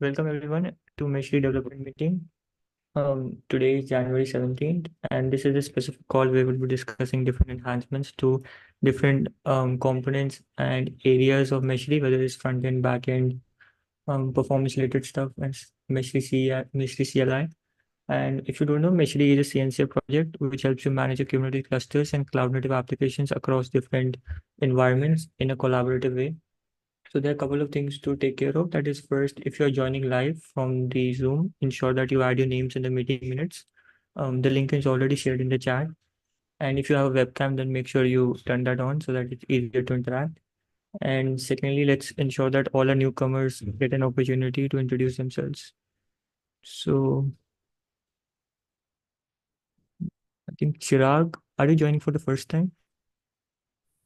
Welcome everyone to Meshery Development Meeting. Today is January 17th, and this is a specific call where we'll be discussing different enhancements to different components and areas of Meshery, whether it's front end, back end, performance related stuff, and Meshery CLI. And if you don't know, Meshery is a CNCF project which helps you manage your Kubernetes clusters and cloud native applications across different environments in a collaborative way. So there are a couple of things to take care of. That is, first, if you're joining live from the Zoom, ensure that you add your names in the meeting minutes. The link is already shared in the chat. And if you have a webcam, then make sure you turn that on so that it's easier to interact. And secondly, let's ensure that all our newcomers get an opportunity to introduce themselves. So I think Chirag, are you joining for the first time?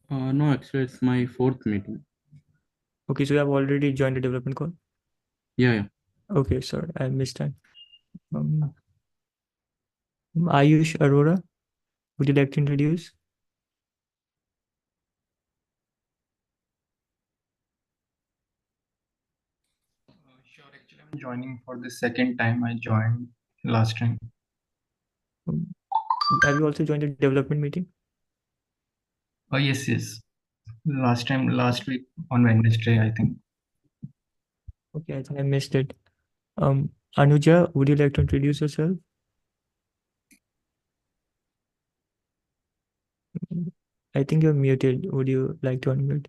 No, actually, it's my fourth meeting. Okay, so you have already joined the development call? Yeah. Okay, sorry, I missed that. Um, Ayush Arora, would you like to introduce? Sure, actually, I'm joining for the second time. I joined last time. Have you also joined the development meeting? Oh, yes. Last week on Wednesday, I think. Okay, I think I missed it. Anuja, would you like to introduce yourself? I think you're muted. Would you like to unmute?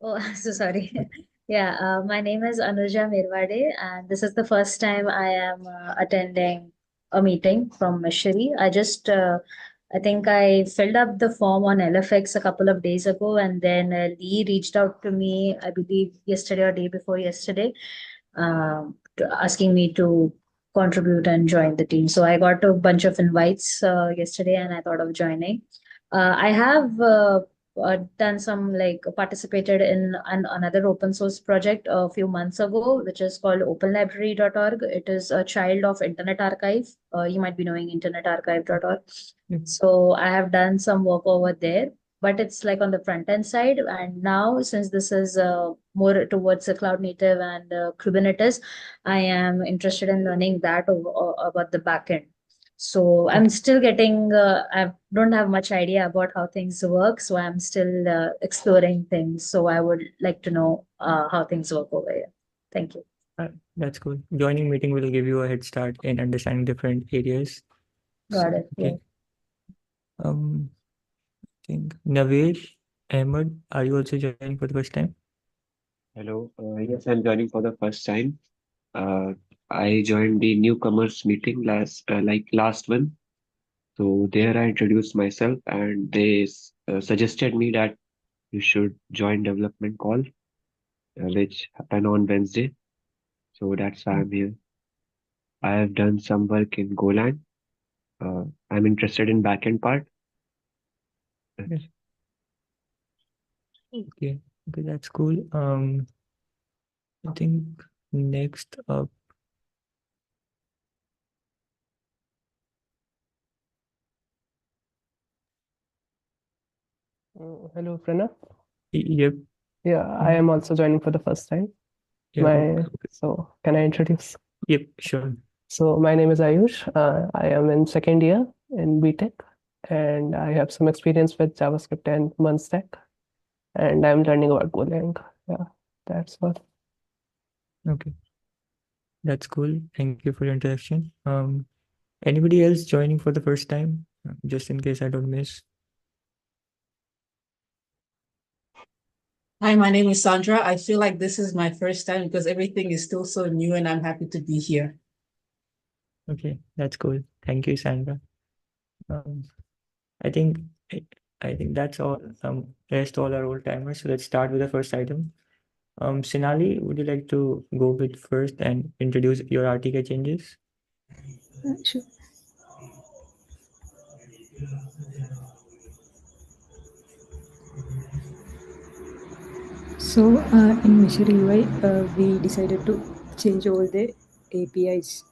Oh, so sorry. Yeah, my name is Anuja Mirwade, and this is the first time I am attending a meeting from Meshery. I think I filled up the form on LFX a couple of days ago, and then Lee reached out to me, I believe yesterday or day before yesterday, asking me to contribute and join the team. So I got a bunch of invites yesterday, and I thought of joining. I have done some like participated in another open source project a few months ago, which is called openlibrary.org. It is a child of Internet Archive. You might be knowing internetarchive.org. So I have done some work over there, but it's like on the front end side. And now, since this is more towards the cloud native and Kubernetes, I am interested in learning that about the backend. So I'm still getting, I don't have much idea about how things work. So I'm still exploring things. So I would like to know how things work over here. Thank you. That's cool. Joining meeting will give you a head start in understanding different areas. Got it. Okay. I think Navesh Ahmed, are you also joining for the first time? Hello. Yes, I'm joining for the first time. Uh, I joined the newcomers meeting last one. So there I introduced myself, and they suggested me that you should join development call, which happened on Wednesday. So that's why I'm here. I have done some work in Golang. I'm interested in backend part. Yes. Okay, that's cool. I think next up. Hello, Pranav. Yep. Yeah, I am also joining for the first time. Yeah. So can I introduce? Yep, sure. So my name is Ayush. I am in second year in BTech, and I have some experience with JavaScript and Munstack, and I'm learning about Golang. Yeah, that's all. Okay. That's cool. Thank you for your introduction. Anybody else joining for the first time? Just in case I don't miss. Hi, my name is Sandra. I feel like this is my first time because everything is still so new and I'm happy to be here. Okay, that's cool. Thank you, Sandra. I think that's all. Rest all our old timers. So let's start with the first item. Sinali, would you like to go with first and introduce your RTK changes? Sure. So in Meshery UI, we decided to change all the APIs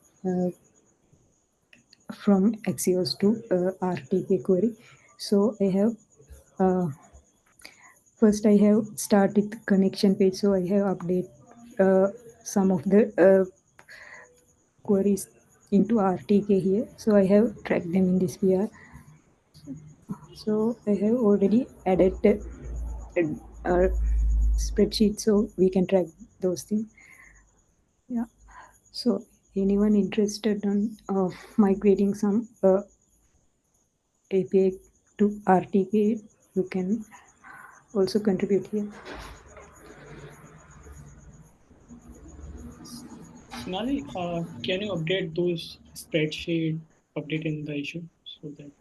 from Axios to RTK query. So I have first I have started the connection page. So I have update some of the queries into RTK here. So I have tracked them in this PR. So I have already added our spreadsheet so we can track those things. Yeah. So anyone interested on migrating some API to RTK, you can also contribute here. Sonali, can you update those spreadsheet update in the issue so that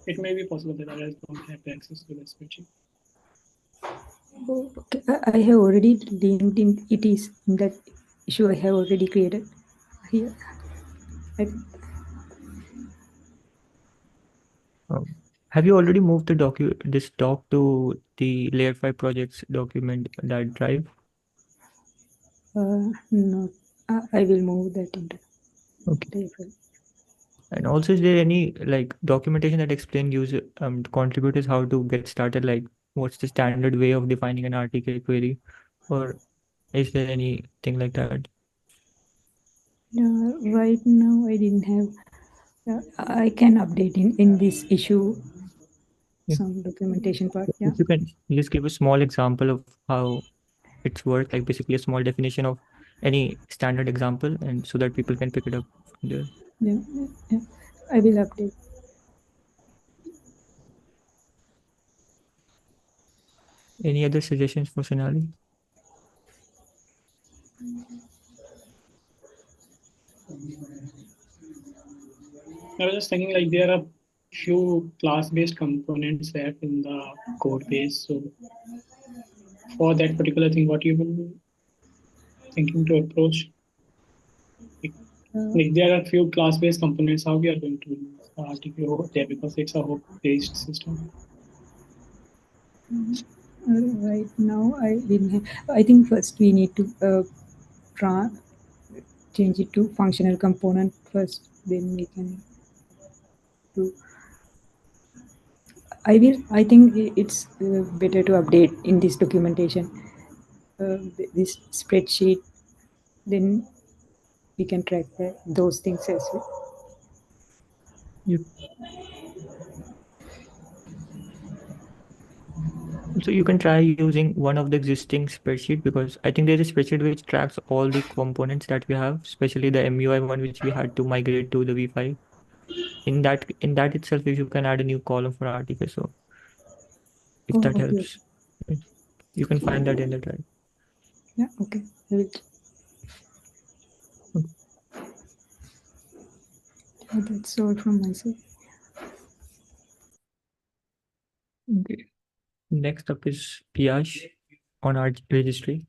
it may be possible that others don't have access to the spreadsheet? Oh, okay. I have already linked in. It is in that issue I have already created here. Have you already moved this doc to the layer 5 projects document, that drive? No, I will move that into Okay. layer 5. And also, is there any like documentation that explain user contributors how to get started? Like, what's the standard way of defining an RTK query, or is there anything like that? Right now, I didn't have. I can update in this issue Yeah. some documentation part. Yeah. If you can just give a small example of how it's worked, like basically a small definition of any standard example, and so that people can pick it up from there. Yeah, yeah. I will update. Any other suggestions for Sonali? I was just thinking like there are few class-based components left in the code base. So for that particular thing, what you will be thinking to approach? Like there are few class-based components. How we are going to use the RTQ there because it's a hook-based system. Right now, I didn't have. I think first we need to change it to functional component first. Then we can do. I think it's better to update in this documentation. This spreadsheet. Then we can track those things as well. Yep. So you can try using one of the existing spreadsheet, because I think there's a spreadsheet which tracks all the components that we have, especially the MUI one which we had to migrate to the V5. In that itself, if you can add a new column for RTK, so if Oh, that okay. helps, you can find that in the drive. Yeah, okay. I will. That's all from my side. Okay. Next up is Piyash on our registry.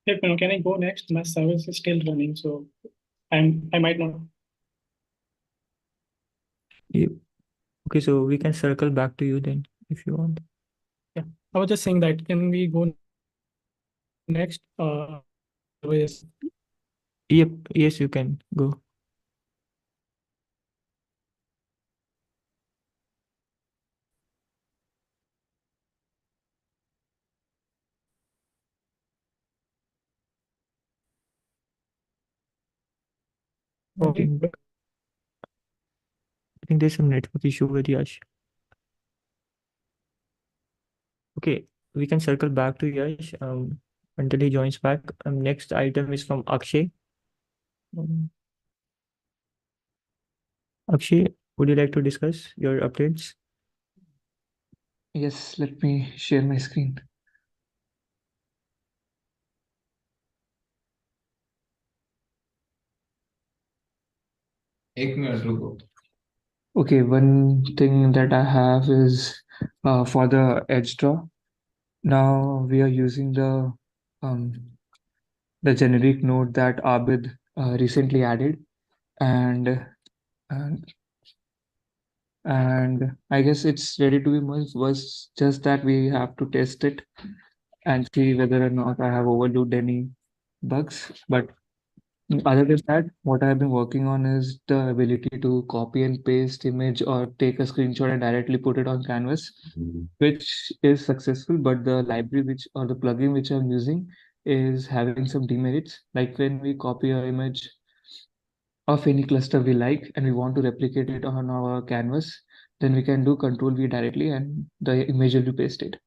Yeah, can I go next? My service is still running, so I might not. Yeah. Okay, so we can circle back to you then if you want. Yeah, I was just saying that can we go next? Yes. Yep. Yes, you can go. Okay. I think there's some network issue with Yash. Okay, we can circle back to Yash until he joins back. Next item is from Akshay. Um, Akshay, would you like to discuss your updates? Yes, let me share my screen. एक minute रुको. Okay, one thing that I have is for the edge draw. Now we are using um, the generic node that Abid recently added, and and and I guess it's ready to be merged. Was just that we have to test it and see whether or not I have overlooked any bugs. But other than that, what I've been working on is the ability to copy and paste image or take a screenshot and directly put it on canvas, which is successful. But the library which or the plugin which I'm using is having some demerits. Like when we copy an image of any cluster we like and we want to replicate it on our canvas, then we can do Control V directly and the image will be pasted.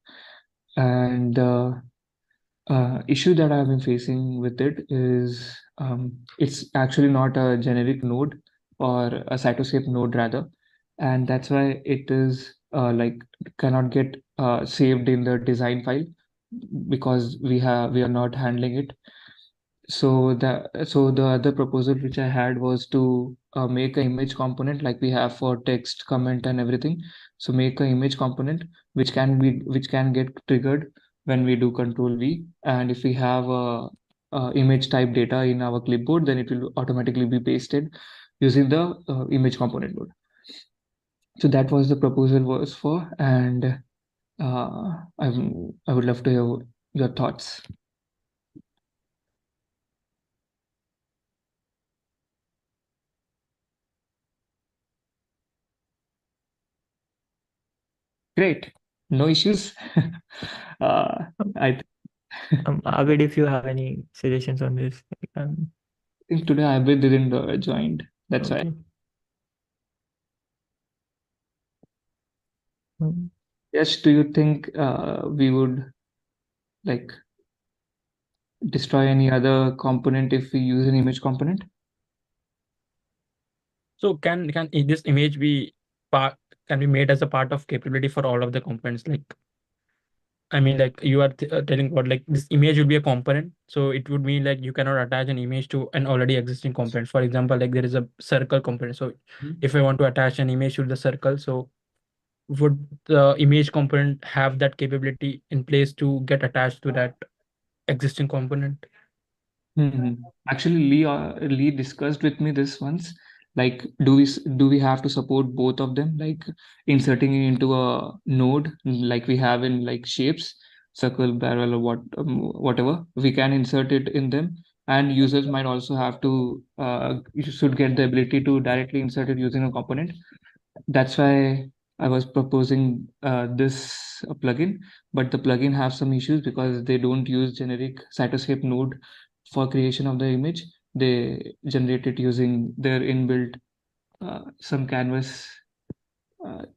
And issue that I've been facing with it is it's actually not a generic node or a cytoscape node rather, and that's why it is like cannot get saved in the design file because we are not handling it. So the other proposal which I had was to make an image component like we have for text, comment, and everything. So make an image component which can get triggered when we do Control V, and if we have a image type data in our clipboard, then it will automatically be pasted using the image component node. So that was the proposal was for, and I would love to hear your thoughts. Great, no issues. I Abid, if you have any suggestions on this, think today Abid didn't joined. That's why. okay. Mm. Yes, do you think we would like destroy any other component if we use an image component? So can this image be part can be made as a part of capability for all of the components? Like, I mean, like you are telling what like this image will be a component. So it would mean like you cannot attach an image to an already existing component. For example, like there is a circle component. So if I want to attach an image to the circle, so would the image component have that capability in place to get attached to that existing component? Actually, Lee discussed with me this once. Like, do we have to support both of them? Like inserting it into a node, like we have in like shapes, circle, barrel, or whatever. We can insert it in them, and users might also have to you should get the ability to directly insert it using a component. That's why I was proposing this plugin, but the plugin have some issues because they don't use generic cytoscape node for creation of the image. They generate it using their inbuilt some canvas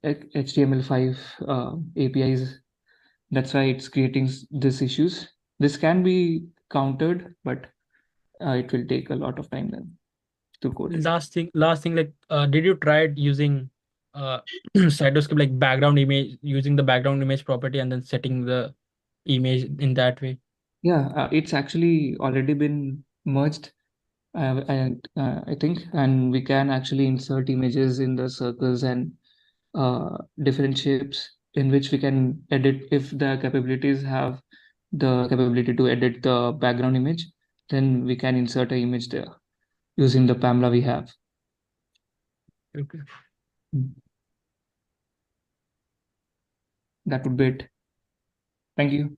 HTML5 APIs. That's why it's creating these issues. This can be countered, but it will take a lot of time then to code it. Last thing, like, did you try it using cytoscape like background image, using the background image property and then setting the image in that way? Yeah, it's actually already been merged. I think, and we can actually insert images in the circles and different shapes in which we can edit. If the capabilities have the capability to edit the background image, then we can insert an image there using the Pamela we have. Okay. That would be it. Thank you.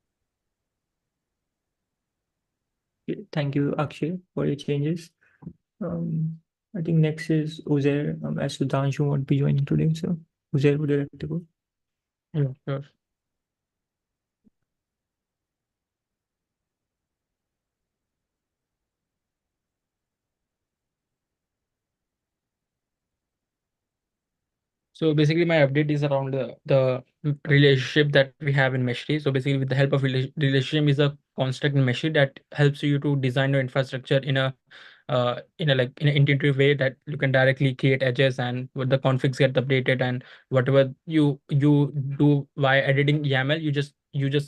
Thank you, Akshay, for your changes. I think next is Uzair, as Sudhanshu won't be joining today. So, Uzair, would you like to go? Yeah, sure. So basically, my update is around the relationship that we have in Meshery. So basically, with the help of relationship is a construct in Meshery that helps you to design your infrastructure in an intuitive way that you can directly create edges and what the configs get updated, and whatever you do via editing YAML, you just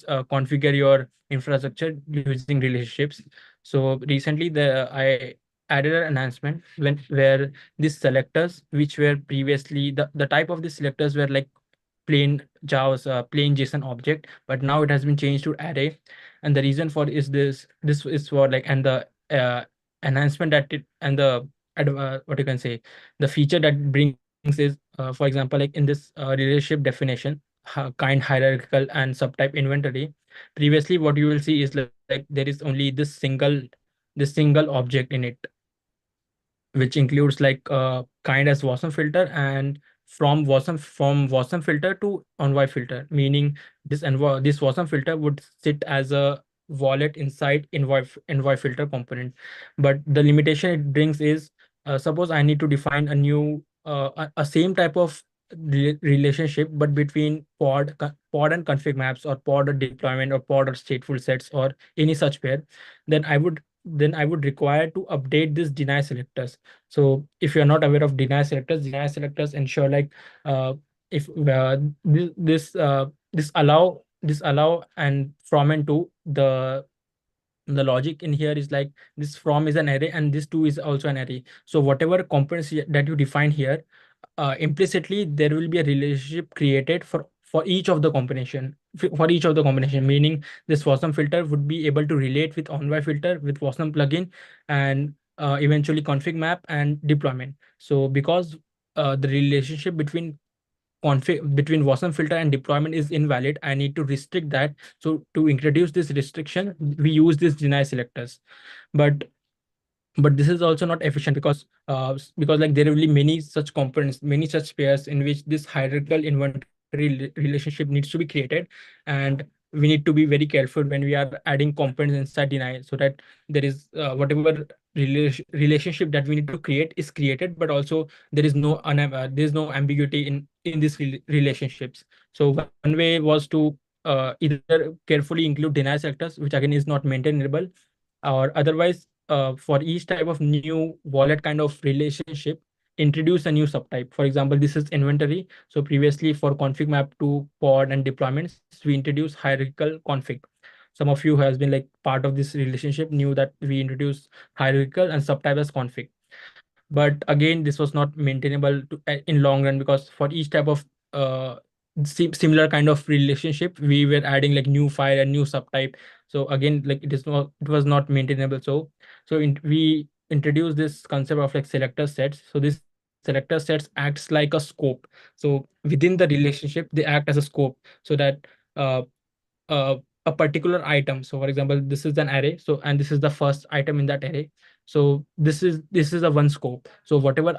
configure your infrastructure using relationships. So recently, I added an enhancement where these selectors, which were previously the type of the selectors were like plain JSON object, but now it has been changed to array. And the reason for is this is for like, and the enhancement that it and the what you can say, the feature that it brings is, for example, like in this relationship definition, kind, hierarchical, and subtype inventory. Previously what you will see is like there is only this single object in it, which includes like kind as Watson filter, and from Watson filter to envoy filter, meaning this Watson filter would sit as a wallet inside envoy filter component. But the limitation it brings is, suppose I need to define a new a same type of relationship, but between pod and config maps, or pod or deployment, or pod or stateful sets, or any such pair, then I would require to update this deny selectors. So if you're not aware of deny selectors ensure like, if this allow and from and to the logic in here is like, this from is an array and this two is also an array. So whatever components that you define here, implicitly there will be a relationship created for each of the combination, for each of the combination, meaning this wasm filter would be able to relate with envoy filter, with wasm plugin, and eventually config map and deployment. So because the relationship between wasm filter and deployment is invalid, I need to restrict that. So to introduce this restriction, we use these deny selectors. But this is also not efficient, because like there will be many such components, many such pairs in which this hierarchical inventory relationship needs to be created. And we need to be very careful when we are adding components inside deny, so that there is whatever relationship that we need to create is created, but also there is no ambiguity in these relationships. So one way was to either carefully include deny selectors, which again is not maintainable, or otherwise, for each type of new wallet kind of relationship, introduce a new subtype. For example, this is inventory. So previously for config map to pod and deployments, we introduced hierarchical config. Some of you has been like part of this relationship knew that we introduced hierarchical and subtype as config. But again, this was not maintainable in long run, because for each type of uh, similar kind of relationship, we were adding like new file and new subtype. So again, like it was not maintainable. We introduced this concept of like selector sets. So this selector sets acts like a scope. So within the relationship, they act as a scope, so that uh, a particular item. So for example, this is an array. So and this is the first item in that array. So this is a one scope. So whatever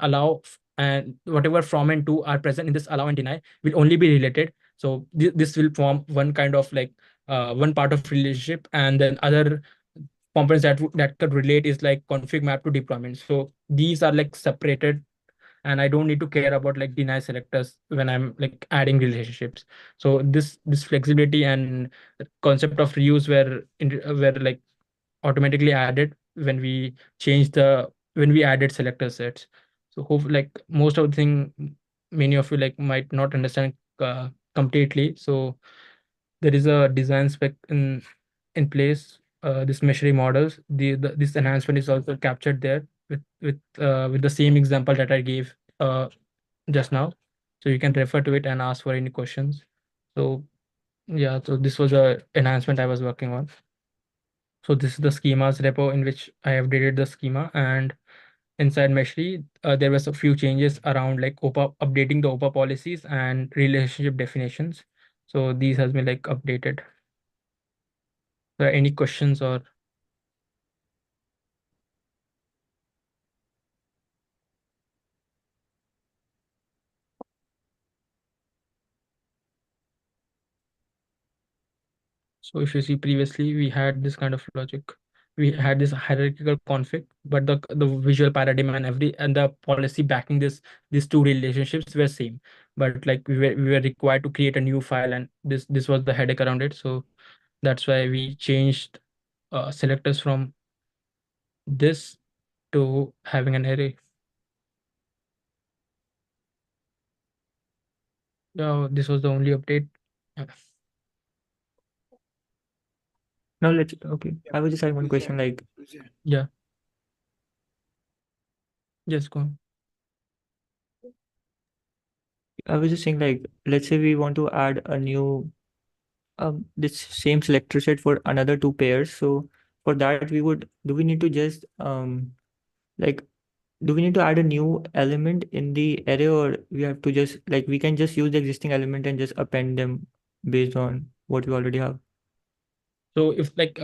and whatever from and to are present in this allow and deny will only be related. So this will form one kind of like one part of relationship, and then other components that could relate is like config map to deployment. So these are like separated, and I don't need to care about like deny selectors when I'm like adding relationships. So this flexibility and concept of reuse were like automatically added when we added selector sets. So hope like most of the thing, many of you like might not understand completely. So there is a design spec in place. This Meshery models, this enhancement is also captured there with the same example that I gave just now. So you can refer to it and ask for any questions. So yeah, so this was a enhancement I was working on. So this is the schemas repo in which I have updated the schema, and inside Meshery, there was a few changes around like updating the OPA policies and relationship definitions. So these has been like updated. Any questions or? So if you see previously, we had this kind of logic. We had this hierarchical config, but the visual paradigm and the policy backing these two relationships were same. But like we were required to create a new file, and this was the headache around it. So that's why we changed selectors from this to having an array. Yeah, this was the only update. Yeah. Now let's okay. I was just having one question like Yeah. Yes, go on. I was just saying like let's say we want to add a new this same selector set for another two pairs. So for that we would do we need to just like do we need to add a new element in the array, or we have to just like we can just use the existing element and just append them based on what we already have? So if like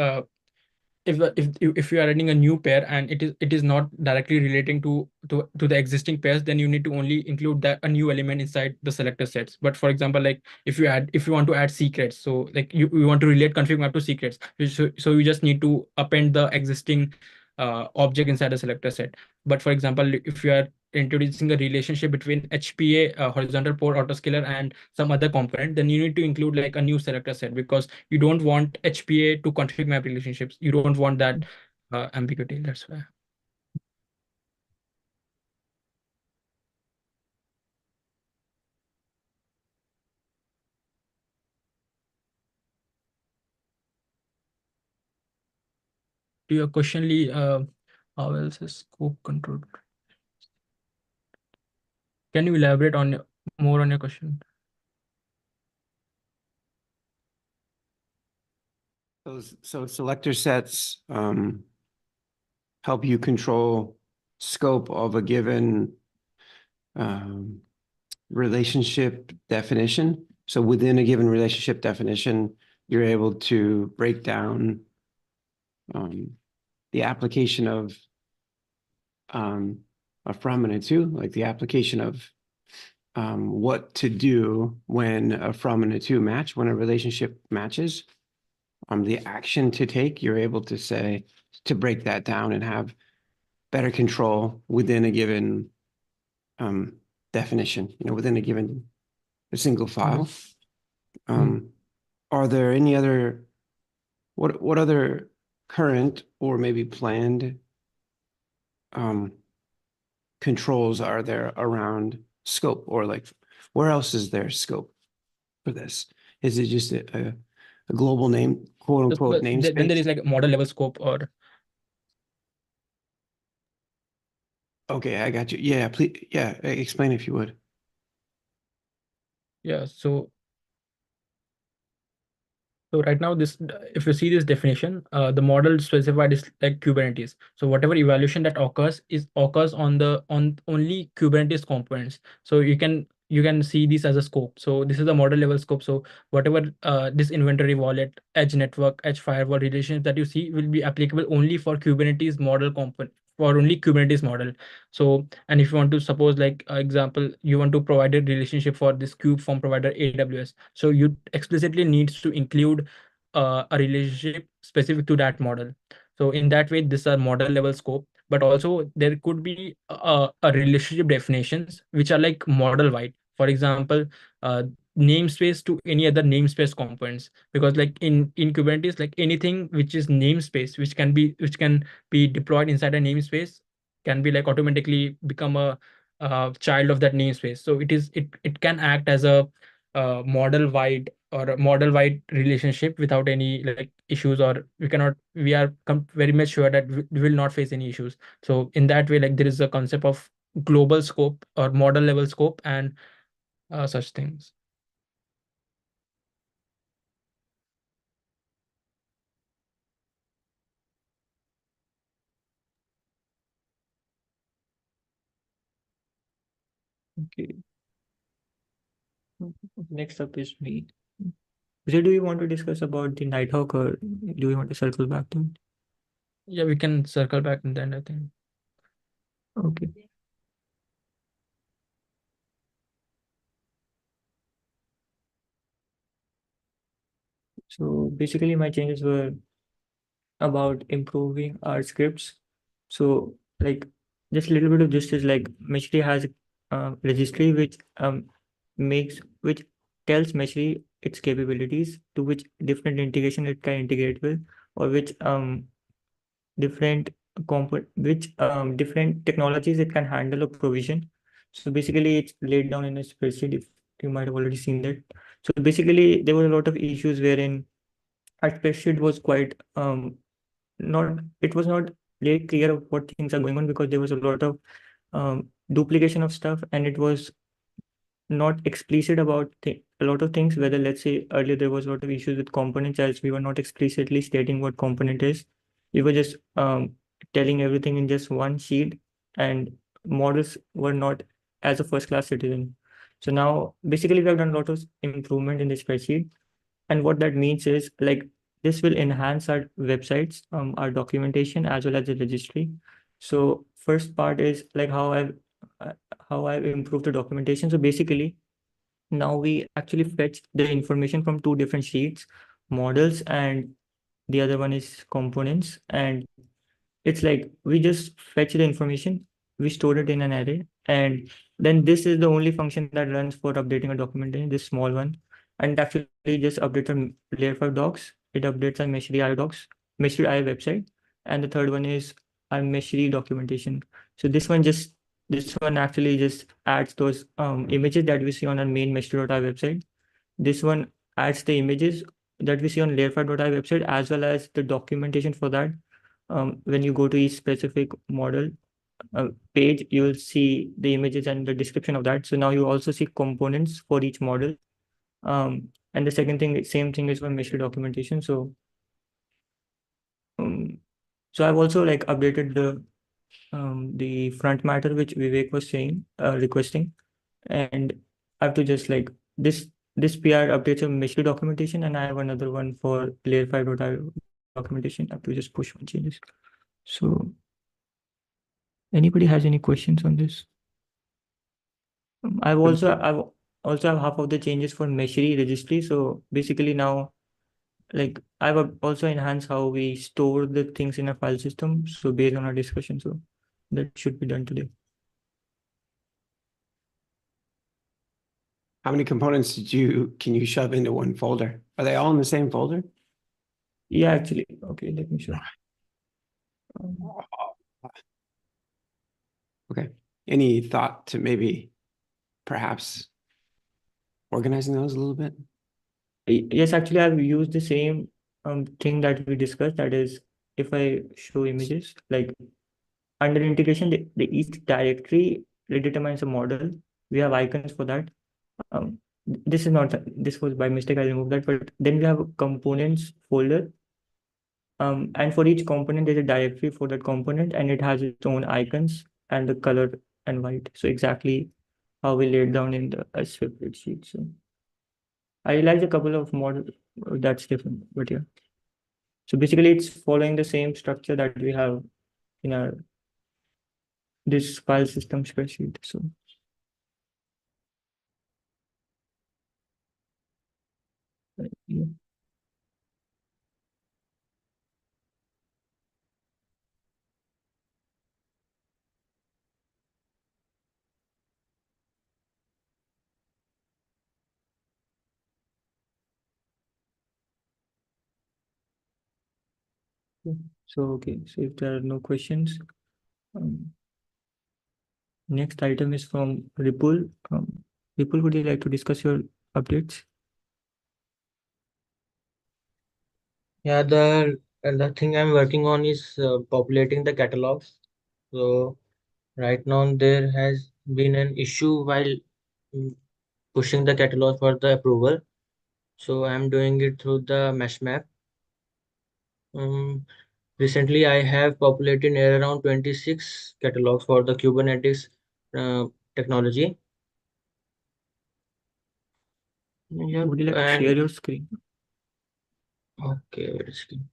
if you are adding a new pair and it is not directly relating to the existing pairs, then you need to only include that a new element inside the selector sets. But for example, like if you want to add secrets, so like you want to relate config map to secrets, so you just need to append the existing object inside the selector set. But for example, if you are introducing a relationship between HPA, horizontal port autoscaler, and some other component, then you need to include like a new selector set, because you don't want HPA to config map relationships. You don't want that ambiguity. That's why. To your question, Lee, how else is scope control? Can you elaborate on more on your question? So selector sets help you control scope of a given relationship definition. So within a given relationship definition, you're able to break down the application of a from and a to, like the application of what to do when a from and a to match, when a relationship matches. The action to take, you're able to say, to break that down and have better control within a given definition, within a single file. Are there any other, what other current or maybe planned controls are there around scope, or like where else is there scope for this? Is it just a global name, quote unquote namespace? Then there is like model level scope or. Okay, I got you. Yeah, please. Yeah, explain if you would. Yeah, so right now, if you see this definition, the model specified is like Kubernetes. So whatever evaluation that occurs on only Kubernetes components. So you can see this as a scope. So this is the model level scope. So whatever this inventory wallet, edge network, edge firewall relations that you see will be applicable only for Kubernetes model component, for only Kubernetes model. So, and if you want to suppose like example, you want to provide a relationship for this kube form provider AWS. So you explicitly needs to include a relationship specific to that model. So in that way, this are model level scope, but also there could be a relationship definitions which are like model wide. For example, namespace to any other namespace components, because like in Kubernetes, like anything which is namespace, which can be deployed inside a namespace, can be like automatically become a child of that namespace. So it can act as a model wide or a model wide relationship without any like issues, or we are very much sure that we will not face any issues. So in that way, like there is a concept of global scope or model level scope and such things. Okay. Next up is me. Vijay, do you want to discuss about the Nighthawk, or do you want to circle back to it? Yeah, we can circle back in the end, I think. Okay. So basically, my changes were about improving our scripts. So like just a little bit of gist is like Meshery has a registry which tells Meshery its capabilities, to which different integration it can integrate with, or which different different technologies it can handle or provision. So basically it's laid down in a spreadsheet, if you might have already seen that. So basically there were a lot of issues wherein our spreadsheet was quite not it was not really clear of what things are going on, because there was a lot of duplication of stuff, and it was not explicit about a lot of things. Whether, let's say, earlier there was a lot of issues with components, as we were not explicitly stating what component is. We were just telling everything in just one sheet, and models were not as a first class citizen. So now basically we have done a lot of improvement in the spreadsheet, and what that means is like this will enhance our websites, our documentation as well as the registry. So first part is like how I've improved the documentation. So basically, now we actually fetch the information from two different sheets, models, and the other one is components. And it's like we just fetch the information, we store it in an array, and then this is the only function that runs for updating a documentation, this small one. And it actually just updates our layer 5 docs, it updates our Meshery IO docs, Meshery IO website, and the third one is our Meshery documentation. So this one actually just adds those images that we see on our main Meshery.io website. This one adds the images that we see on layer5.io website as well as the documentation for that. When you go to each specific model page, you will see the images and the description of that. So now you also see components for each model. And the second thing, same thing is for Meshery documentation. Um, so I've also like updated the front matter which Vivek was saying, requesting, and I have to just like this PR updates a Meshery documentation, and I have another one for layer5.io documentation. I have to just push one changes. So anybody has any questions on this? I've also have half of the changes for Meshery registry. So basically now, like I've also enhanced how we store the things in a file system. So based on our discussion, so that should be done today. How many components can you shove into one folder? Are they all in the same folder? Yeah, actually, okay, let me show. Okay. Any thought to maybe perhaps organizing those a little bit? Yes, actually, I've used the same thing that we discussed. That is, if I show images, like under integration, the each directory redetermines a model. We have icons for that. This is not, this was by mistake, I removed that, but then we have a components folder. And for each component, there's a directory for that component, and it has its own icons and the color and white. So exactly how we laid down in the spreadsheet. So I realized a couple of models that's different, but yeah. So basically, it's following the same structure that we have in our this file system spreadsheet. So yeah. So okay, so if there are no questions, next item is from Ripul. Ripul, would you like to discuss your updates? Yeah, the thing I'm working on is populating the catalogs. So right now there has been an issue while mm, pushing the catalog for the approval. So I'm doing it through the mesh map. Recently I have populated around 26 catalogs for the Kubernetes technology. Yep, Would you like to share your screen? Okay, wait a second.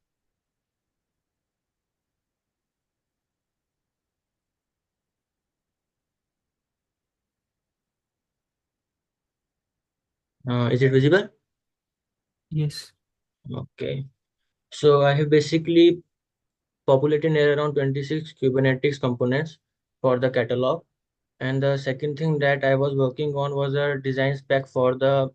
Is it visible? Yes. Okay. So I have basically populated around 26 Kubernetes components for the catalog. And the second thing that I was working on was a design spec for the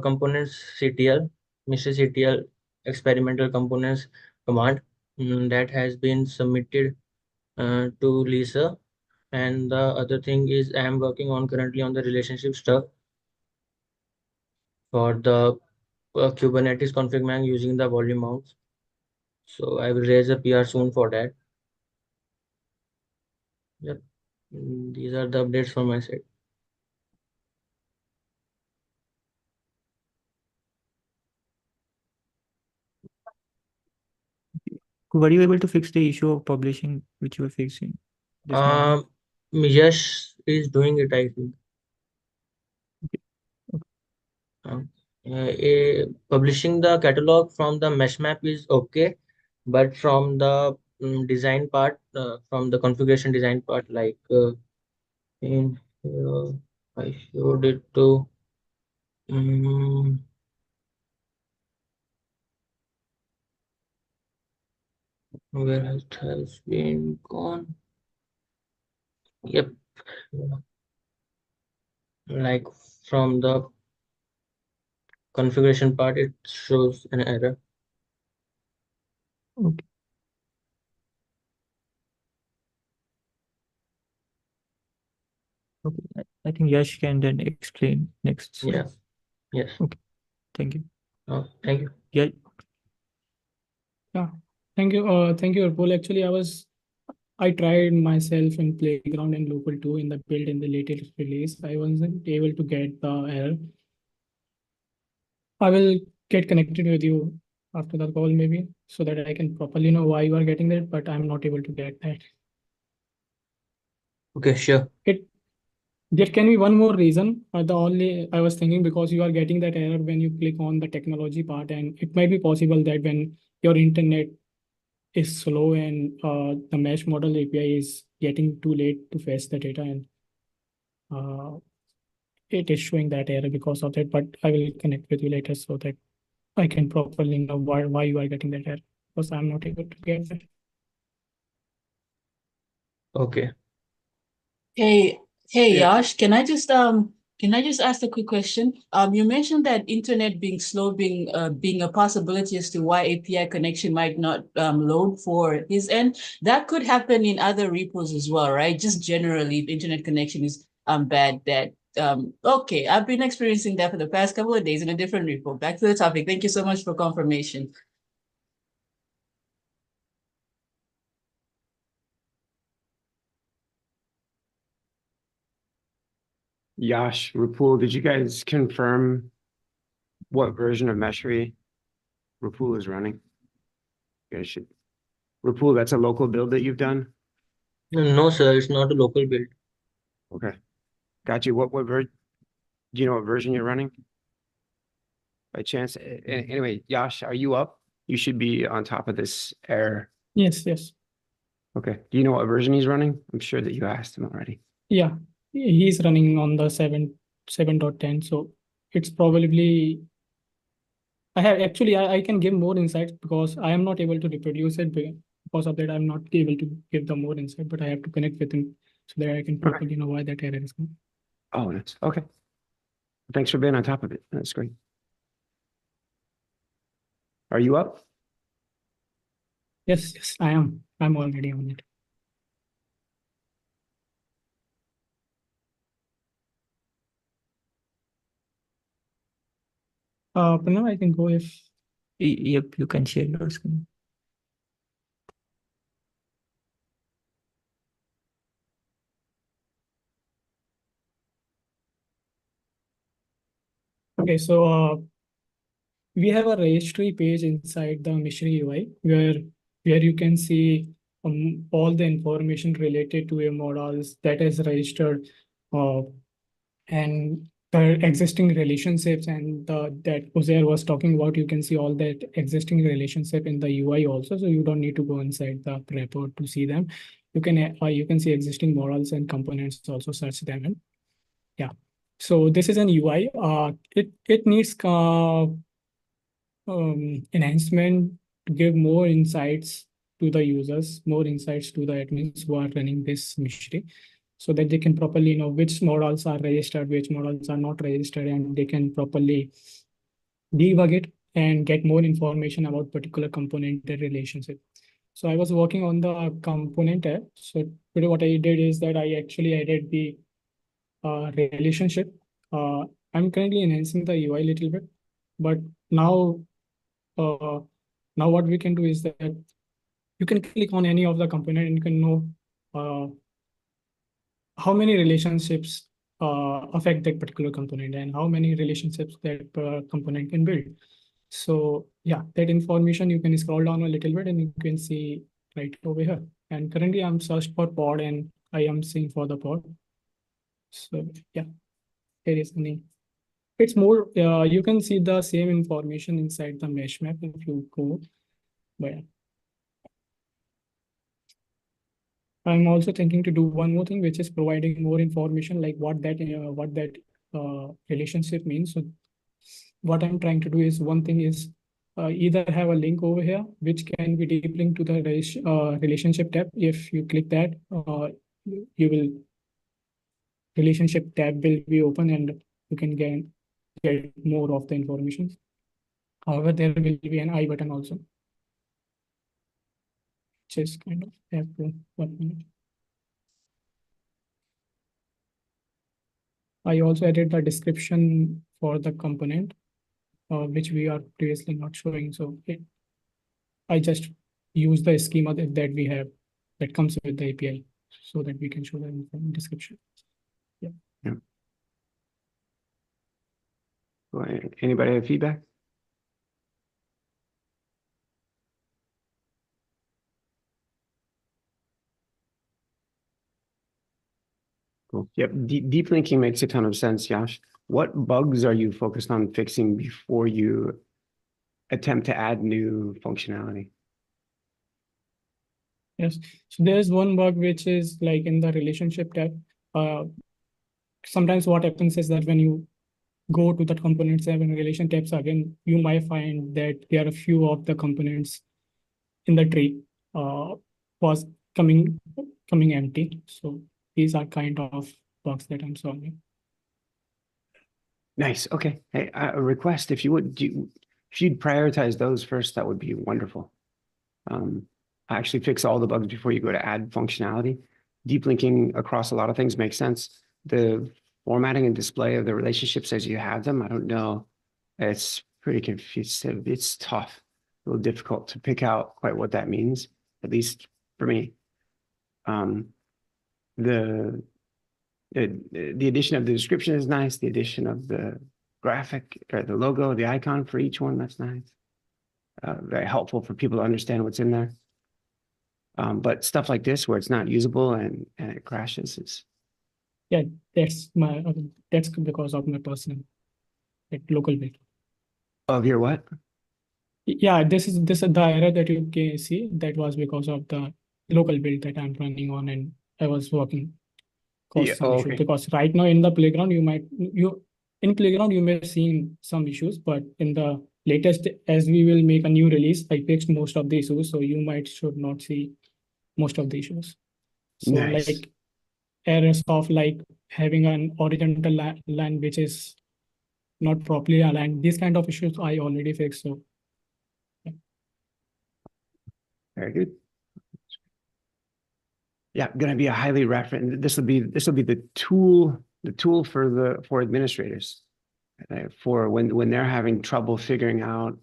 components CTL, Meshery CTL experimental components command that has been submitted to Lisa. And the other thing is I am working on currently on the relationship stuff for the Kubernetes config man using the volume mounts. So I will raise a PR soon for that. Yep. These are the updates from my side. Were you able to fix the issue of publishing which you were fixing this morning? Yash is doing it, I think. Okay. Yeah. publishing the catalog from the mesh map is okay, but from the design part, from the configuration design part, like in here, I showed it to. Um, where it has been gone. Yep, like from the configuration part, it shows an error. Okay. Okay. I think Yash can then explain next slide. Yeah. Yes. Okay. Thank you. Thank you. Yeah. Yeah, thank you, Arpol. Actually, I tried myself in Playground and Local 2 in the build in the latest release. I wasn't able to get the error. I will get connected with you after the call maybe so that I can properly know why you are getting that, but I'm not able to get that. Okay, sure. There can be one more reason. The only I was thinking because you are getting that error when you click on the technology part, and it might be possible that when your internet is slow and the mesh model API is getting too late to fetch the data, and uh, it is showing that error because of that. But I will connect with you later so that I can properly know why you are getting that error, because I'm not able to get that. Okay. Hey, Yeah. Yash, can I just ask a quick question? You mentioned that internet being slow being a possibility as to why API connection might not load for his end. That could happen in other repos as well, right? Just generally, if internet connection is bad, that okay, I've been experiencing that for the past couple of days in a different repo. Back to the topic. Thank you so much for confirmation. Yash, Rapul, did you guys confirm what version of Meshery Rapul is running? You guys should. Rapul, that's a local build that you've done? No, sir, it's not a local build. Okay. Got you. What do you know what version you're running? By chance? Anyway, Yash, are you up? You should be on top of this error. Yes, yes. Okay. Do you know what version he's running? I'm sure that you asked him already. Yeah, he's running on the 7.10, so it's probably I can give more insights because I am not able to reproduce it because of that I'm not able to give the more insight, but I have to connect with him so that I can properly know why that error is coming. Oh, that's okay. Thanks for being on top of it. That's great. Are you up? Yes, yes, I am. I'm already on it. Pranav, I can go if. Yep, you can share your screen. Okay, so we have a registry page inside the Meshery UI where you can see all the information related to your models that is registered, uh, and the existing relationships, and that Uzair was talking about. You can see all that existing relationship in the UI also, so you don't need to go inside the report to see them. You can see existing models and components, also search them. And yeah, so this is an UI. It needs enhancement to give more insights to the users, more insights to the admins who are running this Meshery, so that they can properly know which models are registered, which models are not registered, and they can properly debug it and get more information about particular component relationship. So I was working on the component app. So today what I did is that I actually added the relationship. I'm currently enhancing the UI a little bit, but now uh, now what we can do is that you can click on any of the component and you can know uh, how many relationships affect that particular component and how many relationships that component can build. So yeah, that information you can scroll down a little bit and you can see right over here. And currently I'm searched for pod and I am seeing for the pod. So yeah, there is any. it's more, you can see the same information inside the mesh map if you go. But yeah. I'm also thinking to do one more thing, which is providing more information, like what that relationship means. So what I'm trying to do is, one thing is either have a link over here, which can be deep linked to the relationship tab. If you click that, you will relationship tab will be open and you can get more of the information. However, there will be an I button also, which is kind of have to 1 minute. I also added the description for the component, which we are previously not showing. So I just use the schema that we have that comes with the API so that we can show the description. Yeah. Yeah. Well, anybody have feedback? Cool. Yep. Deep linking makes a ton of sense, Yash. What bugs are you focused on fixing before you attempt to add new functionality? Yes. So there's one bug which is like in the relationship tab. Sometimes what happens is that when you go to the components tab and relation tabs again, you might find that there are a few of the components in the tree was coming empty. So these are kind of bugs that I'm solving. Nice. Okay. Hey, a request, if you would, if you'd prioritize those first, that would be wonderful. Actually fix all the bugs before you go to add functionality. Deep linking across a lot of things makes sense. The formatting and display of the relationships as you have them, I don't know. It's pretty confusing. It's tough, a little difficult to pick out quite what that means, at least for me. The addition of the description is nice. The addition of the graphic or the logo, the icon for each one, that's nice. Very helpful for people to understand what's in there. But stuff like this where it's not usable and it crashes is. Yeah, that's because of my personal local build. Of your what? Yeah, this is the error that you can see. That was because of the local build that I'm running on, and I was working Yeah, some issue. Because right now in the playground you may have seen some issues, but in the latest, as we will make a new release, I fixed most of the issues, so you should not see most of the issues. So Nice. like errors of like having an horizontal line which is not properly aligned, these kind of issues I already fixed. So yeah. Very good. Yeah, going to be a highly referenced. This will be the tool for administrators, for when they're having trouble figuring out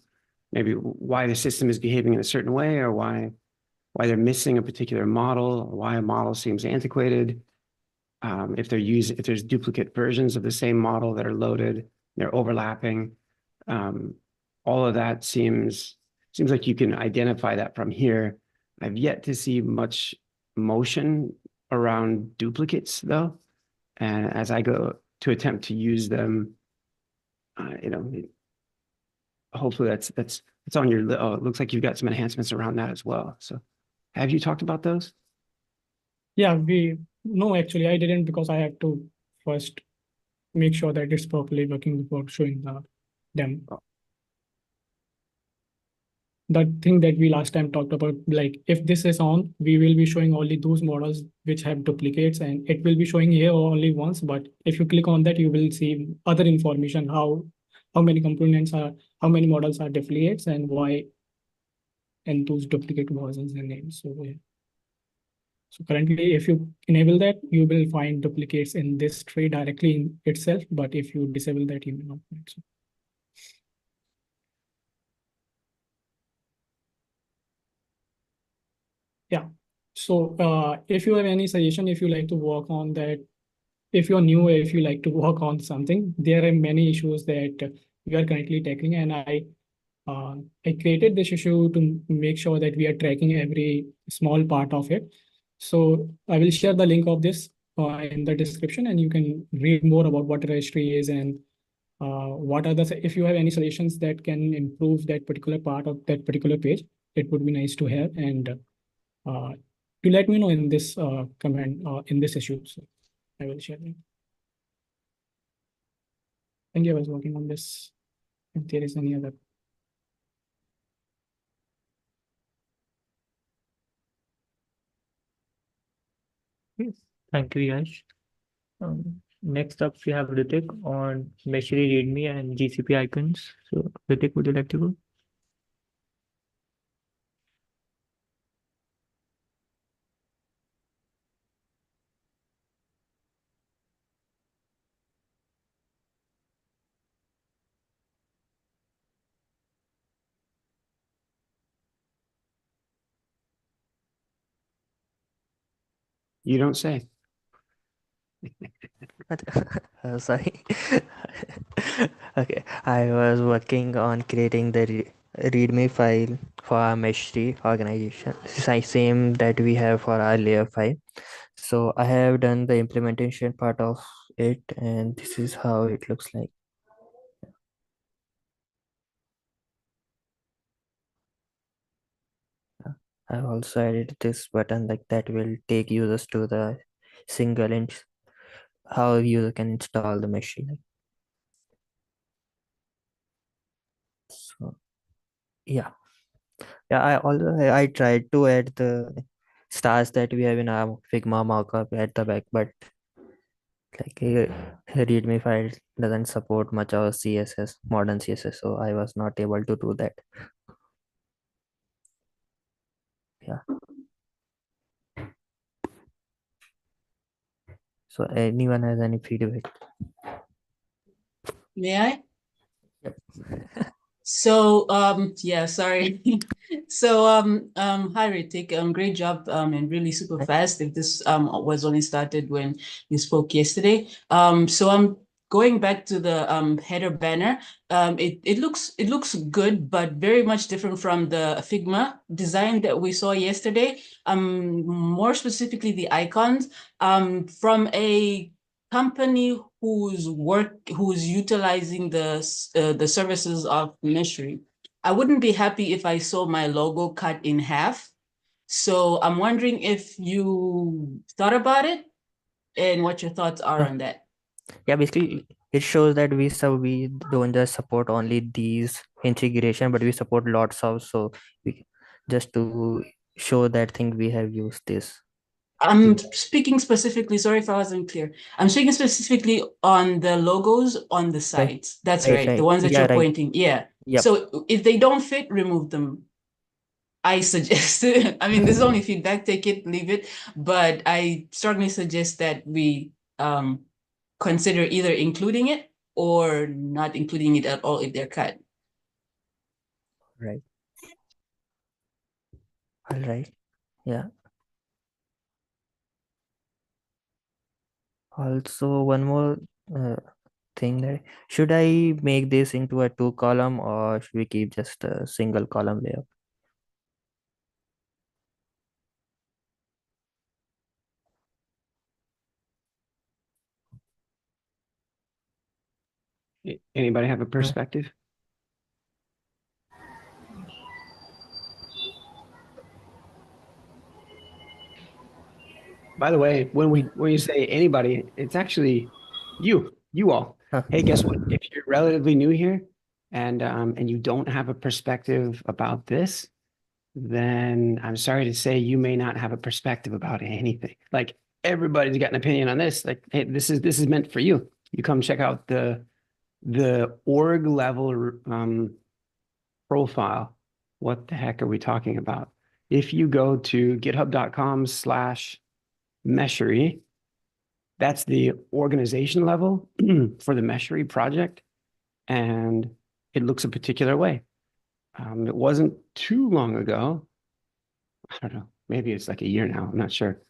maybe why the system is behaving in a certain way, or why they're missing a particular model, or why a model seems antiquated. If there's duplicate versions of the same model that are loaded, they're overlapping. All of that seems like you can identify that from here. I've yet to see much motion around duplicates though, and as I go to attempt to use them, hopefully that's on your. Oh, it looks like you've got some enhancements around that as well. So, have you talked about those? Yeah, no, actually I didn't, because I have to first make sure that it's properly working before showing them. The thing that we last time talked about, like if this is on, we will be showing only those models which have duplicates, and it will be showing here only once. But if you click on that, you will see other information, how many components are, how many models are duplicates, and why, and those duplicate versions and names. So yeah. So currently, if you enable that, you will find duplicates in this tree directly in itself. But if you disable that, you will not find. So. Yeah. So if you have any suggestion, if you like to work on that, if you're new, if you like to work on something, there are many issues that we are currently tackling, and I created this issue to make sure that we are tracking every small part of it. So I will share the link of this in the description, and you can read more about what registry is and what are if you have any suggestions that can improve that particular part of that particular page, it would be nice to have, and to let me know in this comment in this issue. So I will share them. Thank you. I was working on this. If there is any other. Yes. Thank you, Yash. Next up, we have Ritik on Meshery README and GCP icons. So, Ritik, would you like to go? You don't say. Sorry. Okay, I was working on creating the README file for our Meshery organization, same that we have for our layer file. So I have done the implementation part of it, and this is how it looks like. I've also added this button like that will take users to the single inch, how a user can install the machine. So yeah, I tried to add the stars that we have in our Figma markup at the back, but like a README file doesn't support much of CSS, modern CSS, so I was not able to do that. Yeah. So anyone has any feedback? May I? Yep. So yeah, sorry. So hi Ritik, great job and really super fast. If this was only started when you spoke yesterday. So I'm going back to the header banner. It looks good, but very much different from the Figma design that we saw yesterday. More specifically the icons from a company who's utilizing the services of Meshery. I wouldn't be happy if I saw my logo cut in half. So I'm wondering if you thought about it and what your thoughts are on that. Yeah, basically it shows that we don't just support only these integration, but we support lots of, so we just to show that thing we have used this. I'm speaking specifically, sorry if I wasn't clear. I'm speaking specifically on the logos on the sides. That's right, the ones that Yeah, you're right. pointing. Yeah. Yep. So if they don't fit, remove them. I suggest, I mean, this is only feedback, take it, leave it, but I strongly suggest that we consider either including it or not including it at all if they're cut. Right. All right. Yeah. Also, one more thing, that should I make this into a 2-column or should we keep just a single column layout? Anybody have a perspective? By the way, when you say anybody, it's actually you all. Hey, guess what? If you're relatively new here and you don't have a perspective about this, then I'm sorry to say you may not have a perspective about anything. Like everybody's got an opinion on this. Like, hey, this is meant for you. You come check out the org level profile. What the heck are we talking about? If you go to github.com/Meshery, that's the organization level for the Meshery project, and it looks a particular way. It wasn't too long ago. I don't know, maybe it's like a year now, I'm not sure.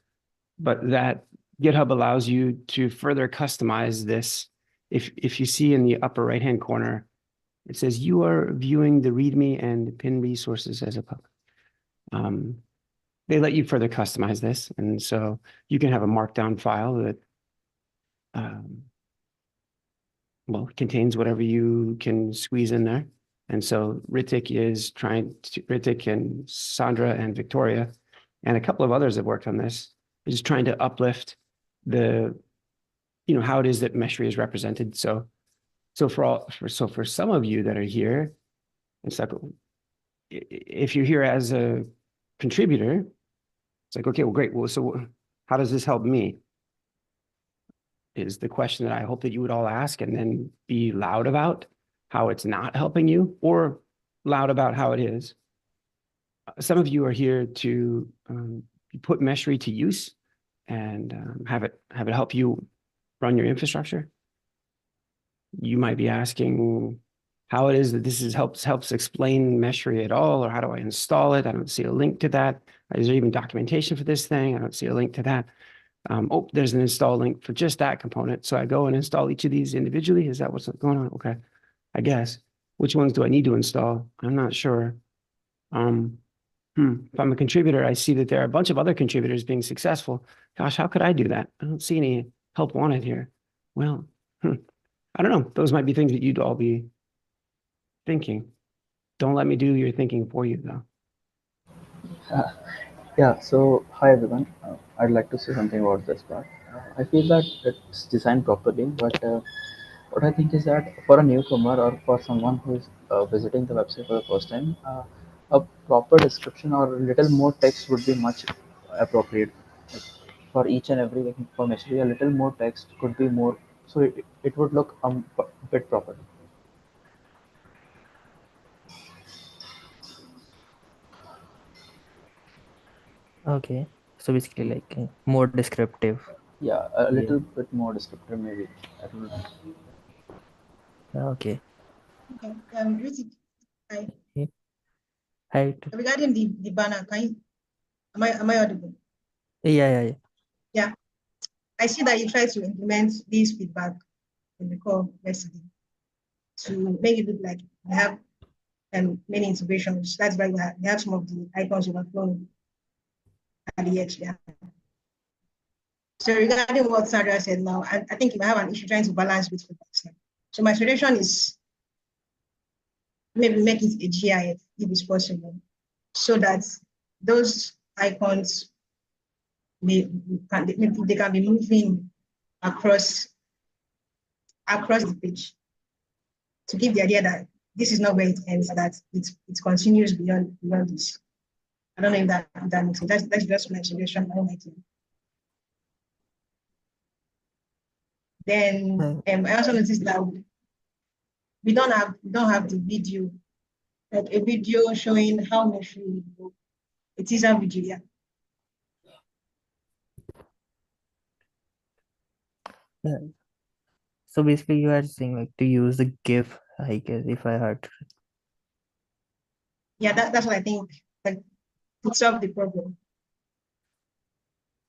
But that GitHub allows you to further customize this. If you see in the upper right-hand corner, it says you are viewing the README and pin resources as a public. They let you further customize this. And so you can have a markdown file that well, contains whatever you can squeeze in there. And so Ritik and Sandra and Victoria and a couple of others have worked on this, is trying to uplift the, how it is that Meshery is represented. So for some of you that are here, it's like, if you're here as a contributor, it's like, okay, well, great. Well, so how does this help me? Is the question that I hope that you would all ask, and then be loud about how it's not helping you, or loud about how it is. Some of you are here to put Meshery to use and have it help you run your infrastructure. You might be asking how it is that this helps explain Meshery at all, or how do I install it? I don't see a link to that. Is there even documentation for this thing? I don't see a link to that. Oh, there's an install link for just that component. So I go and install each of these individually. Is that what's going on? Okay, I guess. Which ones do I need to install? I'm not sure. If I'm a contributor, I see that there are a bunch of other contributors being successful. Gosh, how could I do that? I don't see any help wanted here. Well, I don't know. Those might be things that you'd all be thinking. Don't let me do your thinking for you, though. Yeah, so hi everyone. I'd like to say something about this part. I feel that it's designed properly, but what I think is that for a newcomer or for someone who is visiting the website for the first time, a proper description or a little more text would be much appropriate. Like, for each and every information, a little more text could be more, so it would look a bit proper. Okay, so basically like more descriptive. Yeah, a Yeah. little bit more descriptive maybe. I don't know. Okay. Ritik, hi. Yeah. Hi. Regarding the banner, am I audible? Yeah. Yeah. I see that you tried to implement this feedback in the call yesterday to make it look like we have many integrations. That's why we have some of the icons overflowing at the edge there. So regarding what Sandra said now, I think you might have an issue trying to balance with feedback. So my suggestion is maybe make it a GIF if it's possible, so that those icons they can be moving across the page to give the idea that this is not where it ends, that it continues beyond this. I don't know if that makes sense. That's just my suggestion. I don't like it. Then I also noticed that we don't have the video, like a video showing how Meshery will. It is a video, yeah. Yeah. So basically, you are saying like to use the GIF, I guess, if I heard. Yeah, that's what I think. Like, to solve the problem.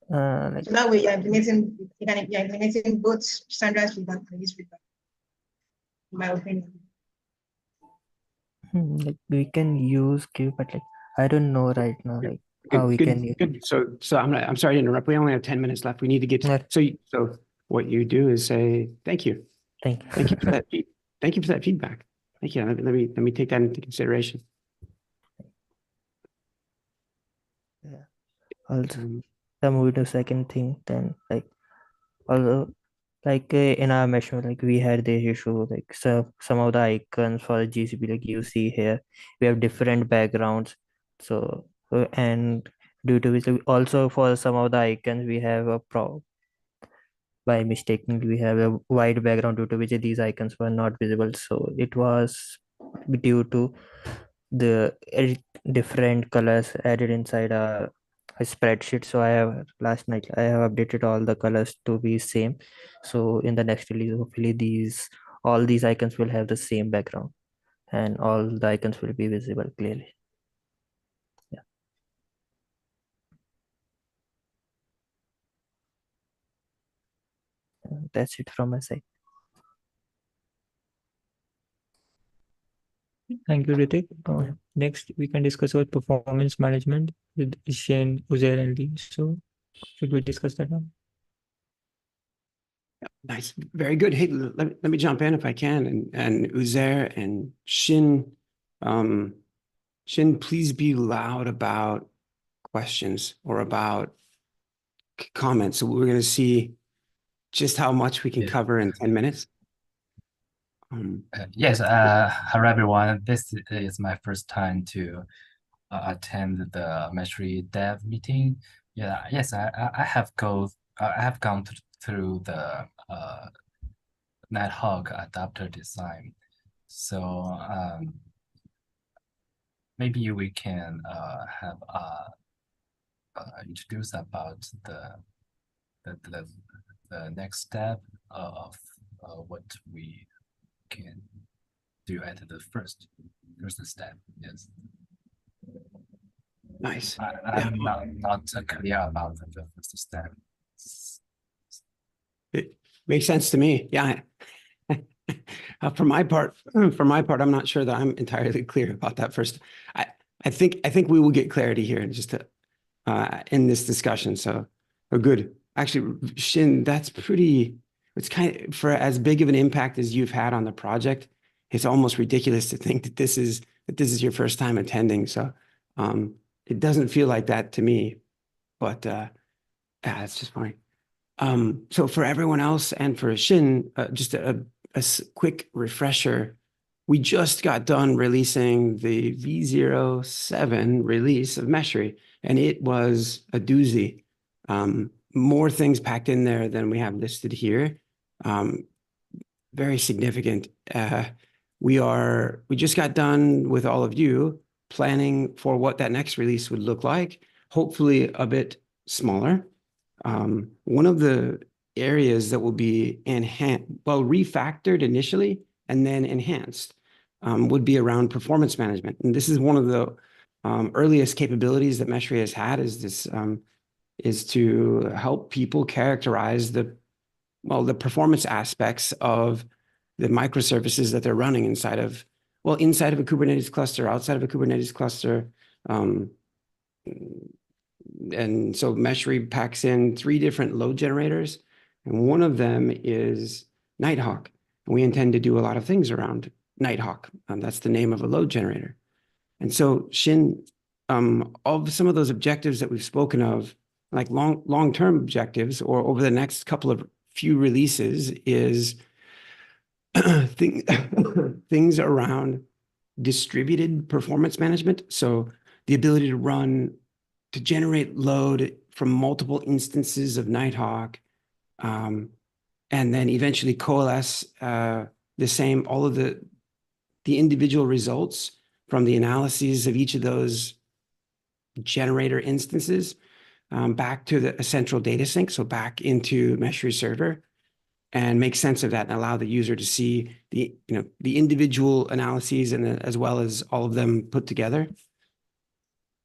Like, So that way you're implementing both Sandra's feedback and his feedback, in my opinion. like we can use GIF, but like I don't know right now, like how we can use. Good. So I'm sorry to interrupt. We only have 10 minutes left. We need to get to, so what you do is say thank you. Thank you. Thank you for that. Thank you for that feedback. Thank you. Let me take that into consideration. Yeah. Also, the moving to second thing, then like although like in our Meshery, like we had this issue, like some of the icons for the GCP, like you see here, we have different backgrounds. So and due to which also for some of the icons we have a by mistaking we have a white background due to which these icons were not visible. So it was due to the different colors added inside a spreadsheet. So last night I have updated all the colors to be same. So in the next release, hopefully all these icons will have the same background and all the icons will be visible clearly. Yeah. That's it from my side. Thank you, Ritik. Next, we can discuss about performance management with Shane, Uzair, and Lee. So, should we discuss that now? Nice, very good. Hey, let me jump in if I can, and Uzair and Shin, Shin, please be loud about questions or about comments. So we're going to see just how much we can cover in 10 minutes. Yes, hello everyone. This is my first time to attend the Meshery dev meeting. Yeah, yes, I have gone through the Nighthawk adapter design. So maybe we can have introduce about the next step of what we can do at the first step. Yes. Nice. I'm not clear about the first step. It makes sense to me. Yeah. For my part, I'm not sure that I'm entirely clear about that first. I think we will get clarity here in just in this discussion. So, good. Actually, Shin, that's pretty. It's kind of, for as big of an impact as you've had on the project, it's almost ridiculous to think that this is your first time attending. So, it doesn't feel like that to me, but yeah, it's just fine. So for everyone else and for Shin, just a quick refresher. We just got done releasing the V07 release of Meshery, and it was a doozy. More things packed in there than we have listed here. Very significant. We just got done with all of you planning for what that next release would look like, hopefully a bit smaller. One of the areas that will be refactored initially and then enhanced would be around performance management. And this is one of the earliest capabilities that Meshery has had, is to help people characterize the performance aspects of the microservices that they're running inside of a Kubernetes cluster, outside of a Kubernetes cluster. And so Meshery packs in 3 different load generators, and one of them is Nighthawk. And we intend to do a lot of things around Nighthawk. That's the name of a load generator. And so Shin, of some of those objectives that we've spoken of, like long-term objectives or over the next couple of few releases, is things around distributed performance management. So the ability to generate load from multiple instances of Nighthawk, and then eventually coalesce all of the individual results from the analyses of each of those generator instances back to a central data sink, so back into Meshery server, and make sense of that and allow the user to see the individual analyses and as well as all of them put together.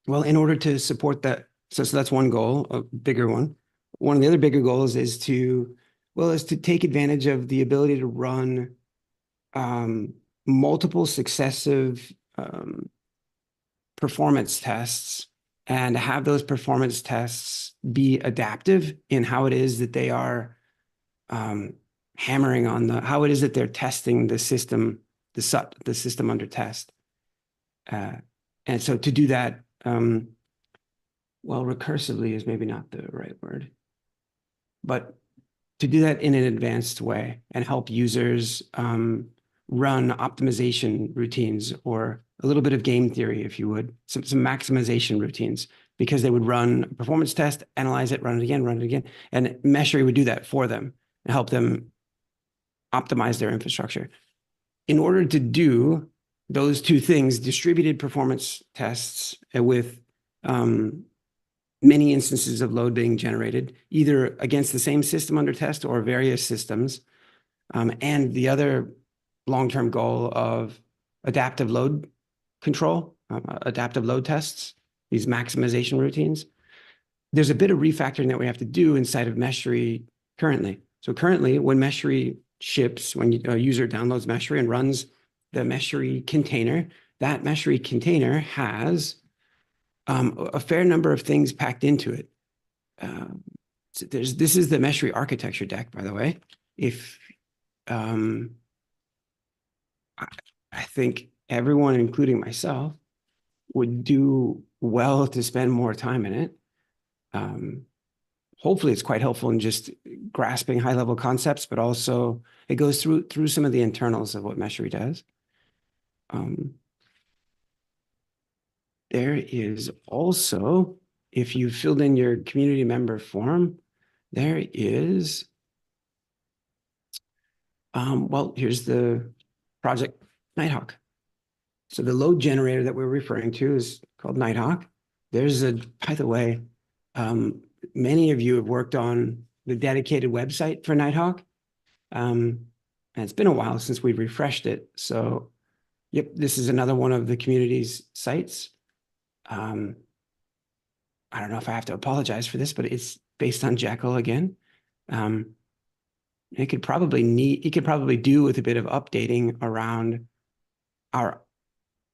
Well, in order to support that, so that's one goal, a bigger one. One of the other bigger goals is to take advantage of the ability to run multiple successive performance tests and have those performance tests be adaptive in how it is that they are hammering on how it is that they're testing the system, the system under test. And so to do that, recursively is maybe not the right word, but to do that in an advanced way and help users run optimization routines, or a little bit of game theory, if you would, some maximization routines, because they would run a performance test, analyze it, run it again. And Meshery would do that for them and help them optimize their infrastructure. In order to do those two things, distributed performance tests with many instances of load being generated, either against the same system under test or various systems, and the other long-term goal of adaptive load control, adaptive load tests, these maximization routines. There's a bit of refactoring that we have to do inside of Meshery currently. So currently, when Meshery ships, when a user downloads Meshery and runs the Meshery container, that Meshery container has a fair number of things packed into it. This is the Meshery architecture deck, by the way. if I think everyone, including myself, would do well to spend more time in it. Hopefully it's quite helpful in just grasping high level concepts, but also it goes through some of the internals of what Meshery does. There is also, if you filled in your community member form, there is, well, here's the project Nighthawk. So the load generator that we're referring to is called Nighthawk. There's by the way, many of you have worked on the dedicated website for Nighthawk. And it's been a while since we refreshed it. So, yep, this is another one of the community's sites. I don't know if I have to apologize for this, but it's based on Jekyll again. It could probably do with a bit of updating around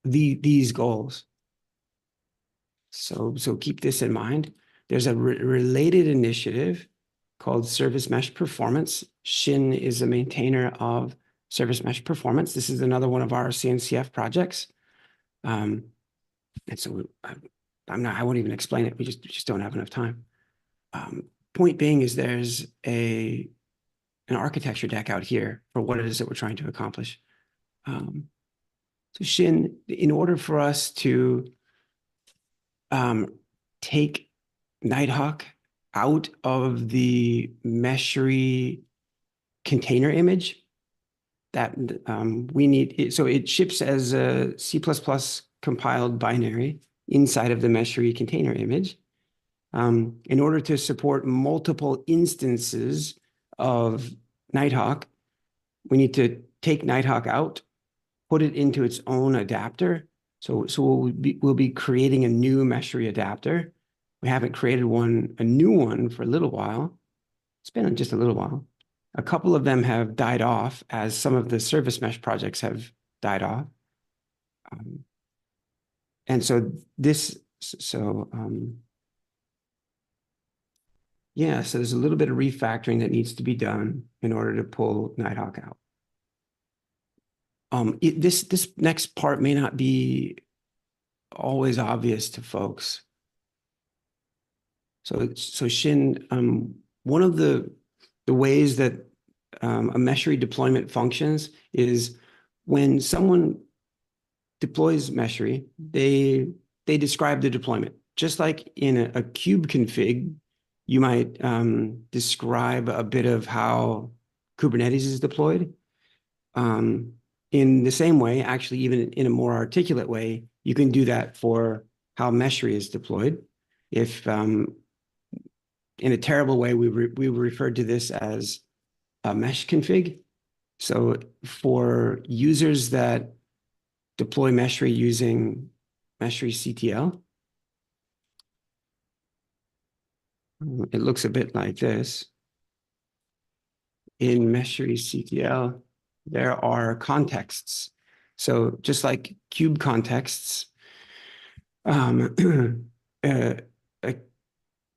these goals. So keep this in mind. There's a related initiative called Service Mesh Performance. Shin is a maintainer of Service Mesh Performance. This is another one of our CNCF projects. And so I won't even explain it. We just don't have enough time. Point being is there's an architecture deck out here for what it is that we're trying to accomplish. So Shin, in order for us to take Nighthawk out of the Meshery container image that we need, so it ships as a C++ compiled binary inside of the Meshery container image. In order to support multiple instances of Nighthawk, we need to take Nighthawk out, put it into its own adapter. So we'll be creating a new Meshery adapter. We haven't created a new one for a little while. It's been just a little while. A couple of them have died off as some of the service mesh projects have died off. And so yeah, so there's a little bit of refactoring that needs to be done in order to pull Nighthawk out. This next part may not be always obvious to folks. So Shin, one of the ways that a Meshery deployment functions is when someone deploys Meshery, they describe the deployment. Just like in a kube config, you might describe a bit of how Kubernetes is deployed. In the same way, actually, even in a more articulate way, you can do that for how Meshery is deployed. If in a terrible way, we referred to this as a mesh config. So for users that deploy Meshery using Meshery CTL, it looks a bit like this. In Meshery CTL, there are contexts. So just like kube contexts,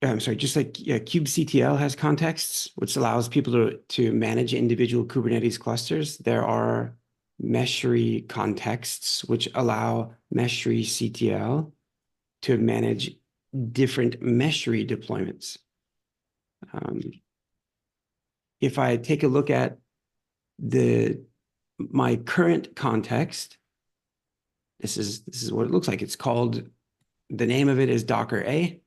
I'm sorry, just like kubectl has contexts, which allows people to manage individual Kubernetes clusters, there are Meshery contexts, which allow Meshery CTL to manage different Meshery deployments. If I take a look at my current context, this is what it looks like. It's called, the name of it is Docker A.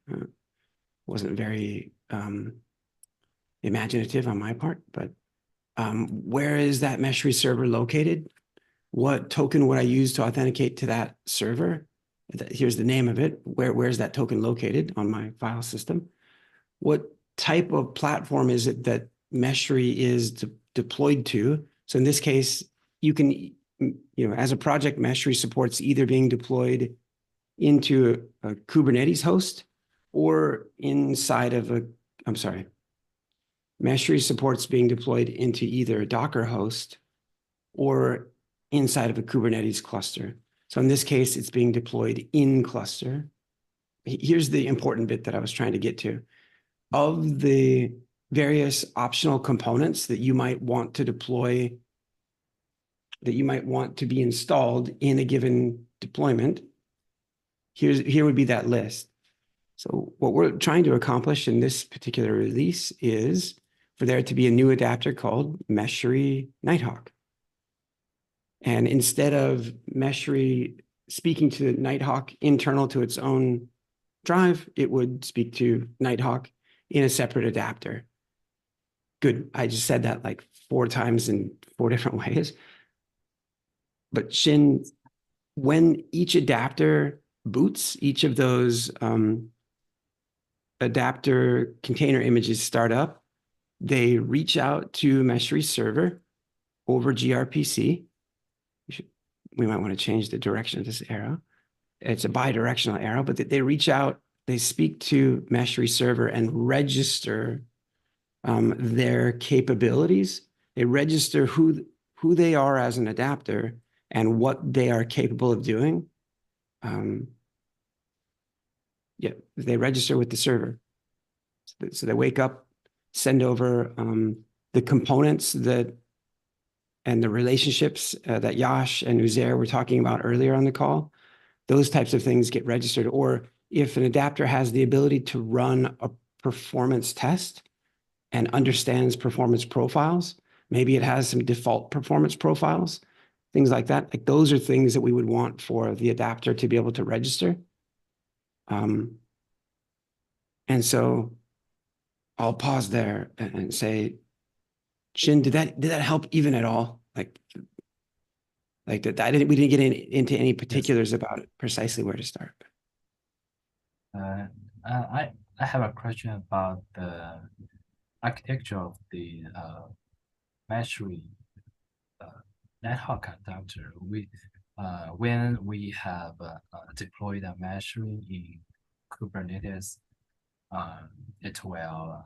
Wasn't very imaginative on my part, but where is that Meshery server located? What token would I use to authenticate to that server? Here's the name of it. Where's that token located on my file system? What type of platform is it that Meshery is deployed to? So in this case, you can, as a project, Meshery supports either being deployed into a Kubernetes host or inside of Meshery supports being deployed into either a Docker host or inside of a Kubernetes cluster. So in this case, it's being deployed in cluster. Here's the important bit that I was trying to get to. Of the various optional components that you might want to deploy, that you might want to be installed in a given deployment, here would be that list. So what we're trying to accomplish in this particular release is for there to be a new adapter called Meshery Nighthawk. And instead of Meshery speaking to Nighthawk internal to its own drive, it would speak to Nighthawk in a separate adapter. Good. I just said that like 4 times in 4 different ways. But Shin, when each adapter boots, each of those adapter container images start up, they reach out to Meshery server over gRPC. We might want to change the direction of this arrow. It's a bi-directional arrow, but they reach out, they speak to Meshery server and register their capabilities. They register who they are as an adapter and what they are capable of doing. Yeah, they register with the server. So they wake up, send over the components and the relationships that Yash and Uzair were talking about earlier on the call. Those types of things get registered. Or if an adapter has the ability to run a performance test and understands performance profiles, maybe it has some default performance profiles, things like that. Like those are things that we would want for the adapter to be able to register. And so I'll pause there and say, Shin, did that help even at all? Like that we didn't get into any particulars about precisely where to start. I have a question about the architecture of the Meshery Nighthawk adapter. When we have deployed a Meshery in Kubernetes, it will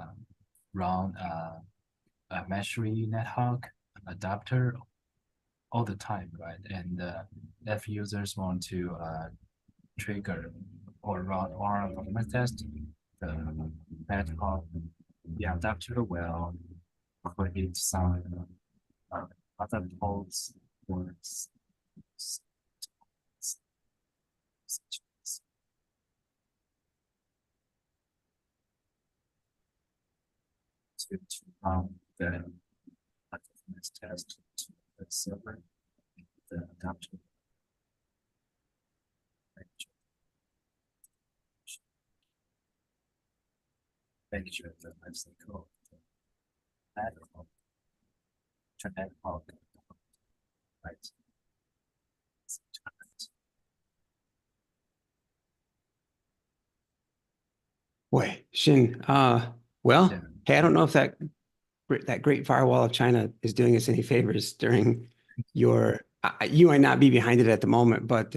run a Meshery Nighthawk adapter all the time, right? And if users want to trigger or run one performance test, the Nighthawk, the adapter will create some other pods or to run the performance test to the server, the adapter. Make sure that that's the code. To Nighthawk, right? Boy, Shin, well, hey, I don't know if that great firewall of China is doing us any favors during your, you might not be behind it at the moment, but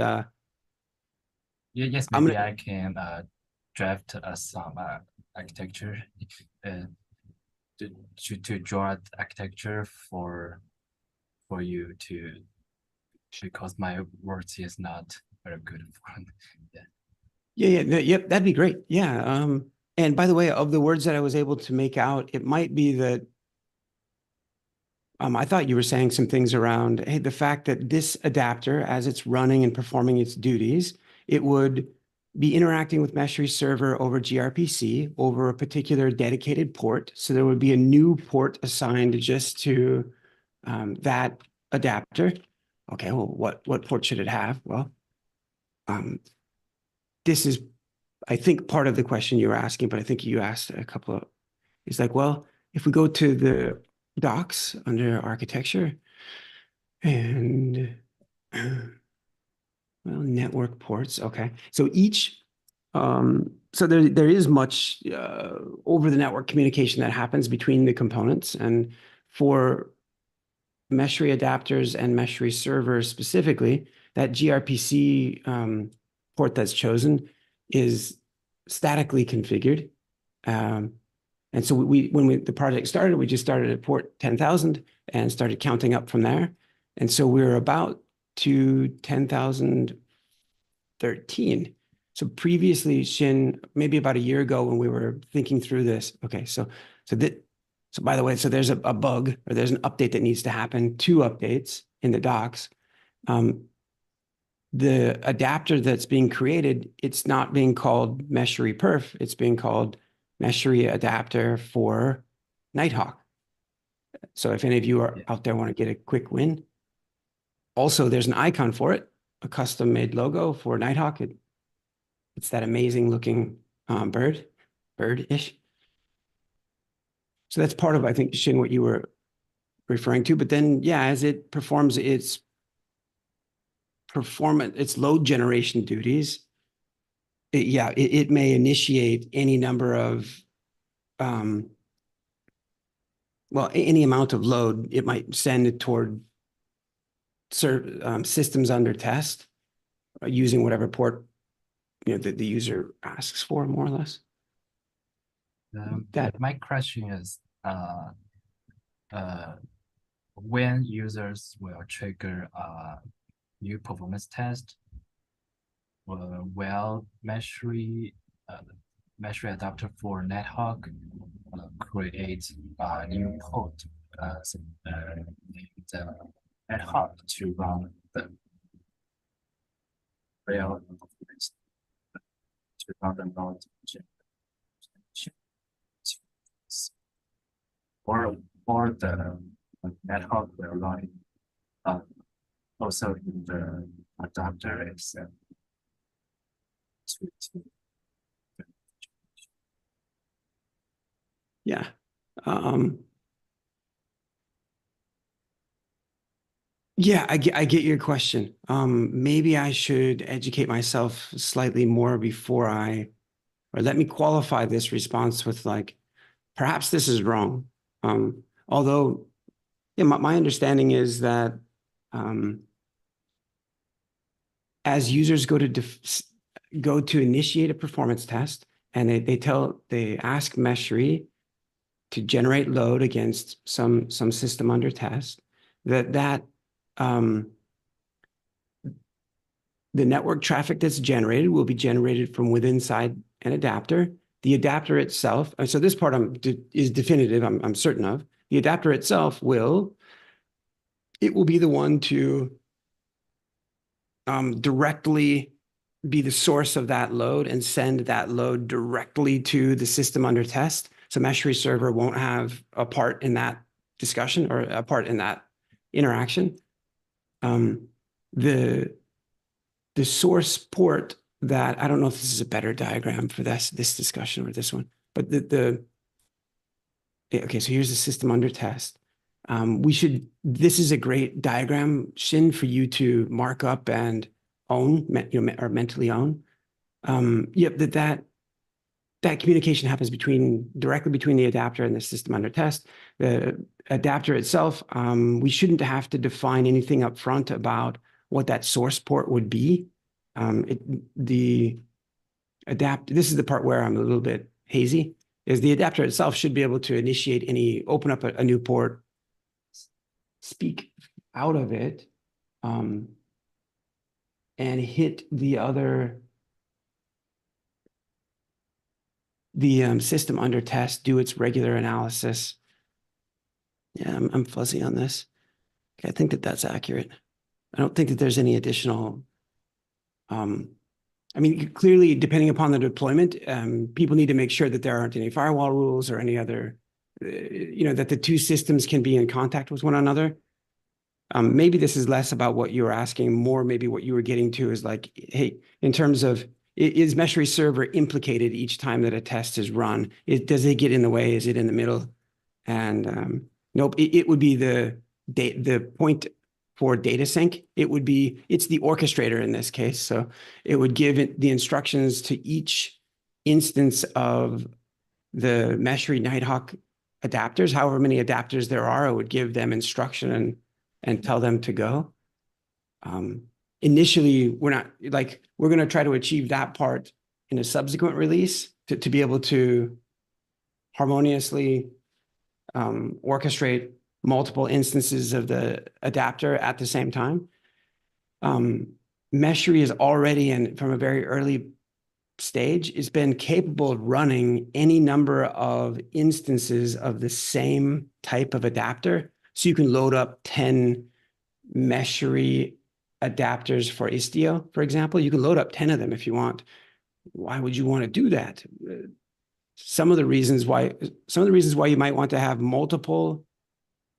yes, maybe I can draft some architecture to draw architecture for you to, because my words is not very good for yep, that'd be great. Yeah. And by the way, of the words that I was able to make out, it might be that I thought you were saying some things around, hey, the fact that this adapter, as it's running and performing its duties, it would be interacting with Meshery server over gRPC over a particular dedicated port. So there would be a new port assigned just to that adapter. Okay, well, what port should it have? Well, this is, I think, part of the question you were asking, but I think you asked a couple of, it's like, well, if we go to the docs under architecture and well, network ports. Okay. So each, so there is much over the network communication that happens between the components, and for Meshery adapters and Meshery servers specifically, that gRPC port that's chosen is statically configured. And so when the project started, we just started at port 10,000 and started counting up from there. And so we're about to 10,013. So previously, Shin, maybe about a year ago when we were thinking through this, okay, so So by the way, so there's a bug or there's an update that needs to happen, 2 updates in the docs. The adapter that's being created, it's not being called Meshery Perf, it's being called Meshery adapter for Nighthawk. So if any of you are out there want to get a quick win, also there's an icon for it, a custom made logo for Nighthawk. It's that amazing looking bird-ish. So that's part of, I think, Shin, what you were referring to. But then, yeah, as it performs its load generation duties, it may initiate any number of, any amount of load. It might send it toward systems under test using whatever port the user asks for, more or less. My question is, when users will trigger a new performance test, will Meshery adapter for Nighthawk create a new code named Nighthawk to run the real performance, to run the node or the Nighthawk will run also in the adapter itself. Yeah. Yeah, I get your question. Maybe I should educate myself slightly more before or let me qualify this response with like, perhaps this is wrong. Although, yeah, my understanding is that as users go to initiate a performance test, and they ask Meshery to generate load against some system under test, that the network traffic that's generated will be generated from inside an adapter. The adapter itself, so this part is definitive, I'm certain of. The adapter itself will be the one to directly be the source of that load and send that load directly to the system under test. So Meshery server won't have a part in that discussion or a part in that interaction. The source port that, I don't know if this is a better diagram for this discussion or this one, but okay, so here's the system under test. This is a great diagram, Shin, for you to mark up and own, or mentally own. Yep, that communication happens directly between the adapter and the system under test. The adapter itself, we shouldn't have to define anything up front about what that source port would be. This is the part where I'm a little bit hazy, is the adapter itself should be able to open up a new port, speak out of it, and hit the system under test, do its regular analysis. Yeah, I'm fuzzy on this. Okay, I think that's accurate. I don't think that there's any additional, clearly, depending upon the deployment, people need to make sure that there aren't any firewall rules or any other, that the 2 systems can be in contact with one another. Maybe this is less about what you were asking, more maybe what you were getting to is like, hey, in terms of, is Meshery server implicated each time that a test is run? Does it get in the way? Is it in the middle? And nope, it would be the point for data sync. It's the orchestrator in this case. So it would give it the instructions to each instance of the Meshery Nighthawk adapters, however many adapters there are, it would give them instruction and tell them to go. Initially, we're going to try to achieve that part in a subsequent release to be able to harmoniously orchestrate multiple instances of the adapter at the same time. Meshery is already, and from a very early stage, it's been capable of running any number of instances of the same type of adapter. So you can load up 10 Meshery adapters for Istio, for example. You can load up 10 of them if you want. Why would you want to do that? Some of the reasons why you might want to have multiple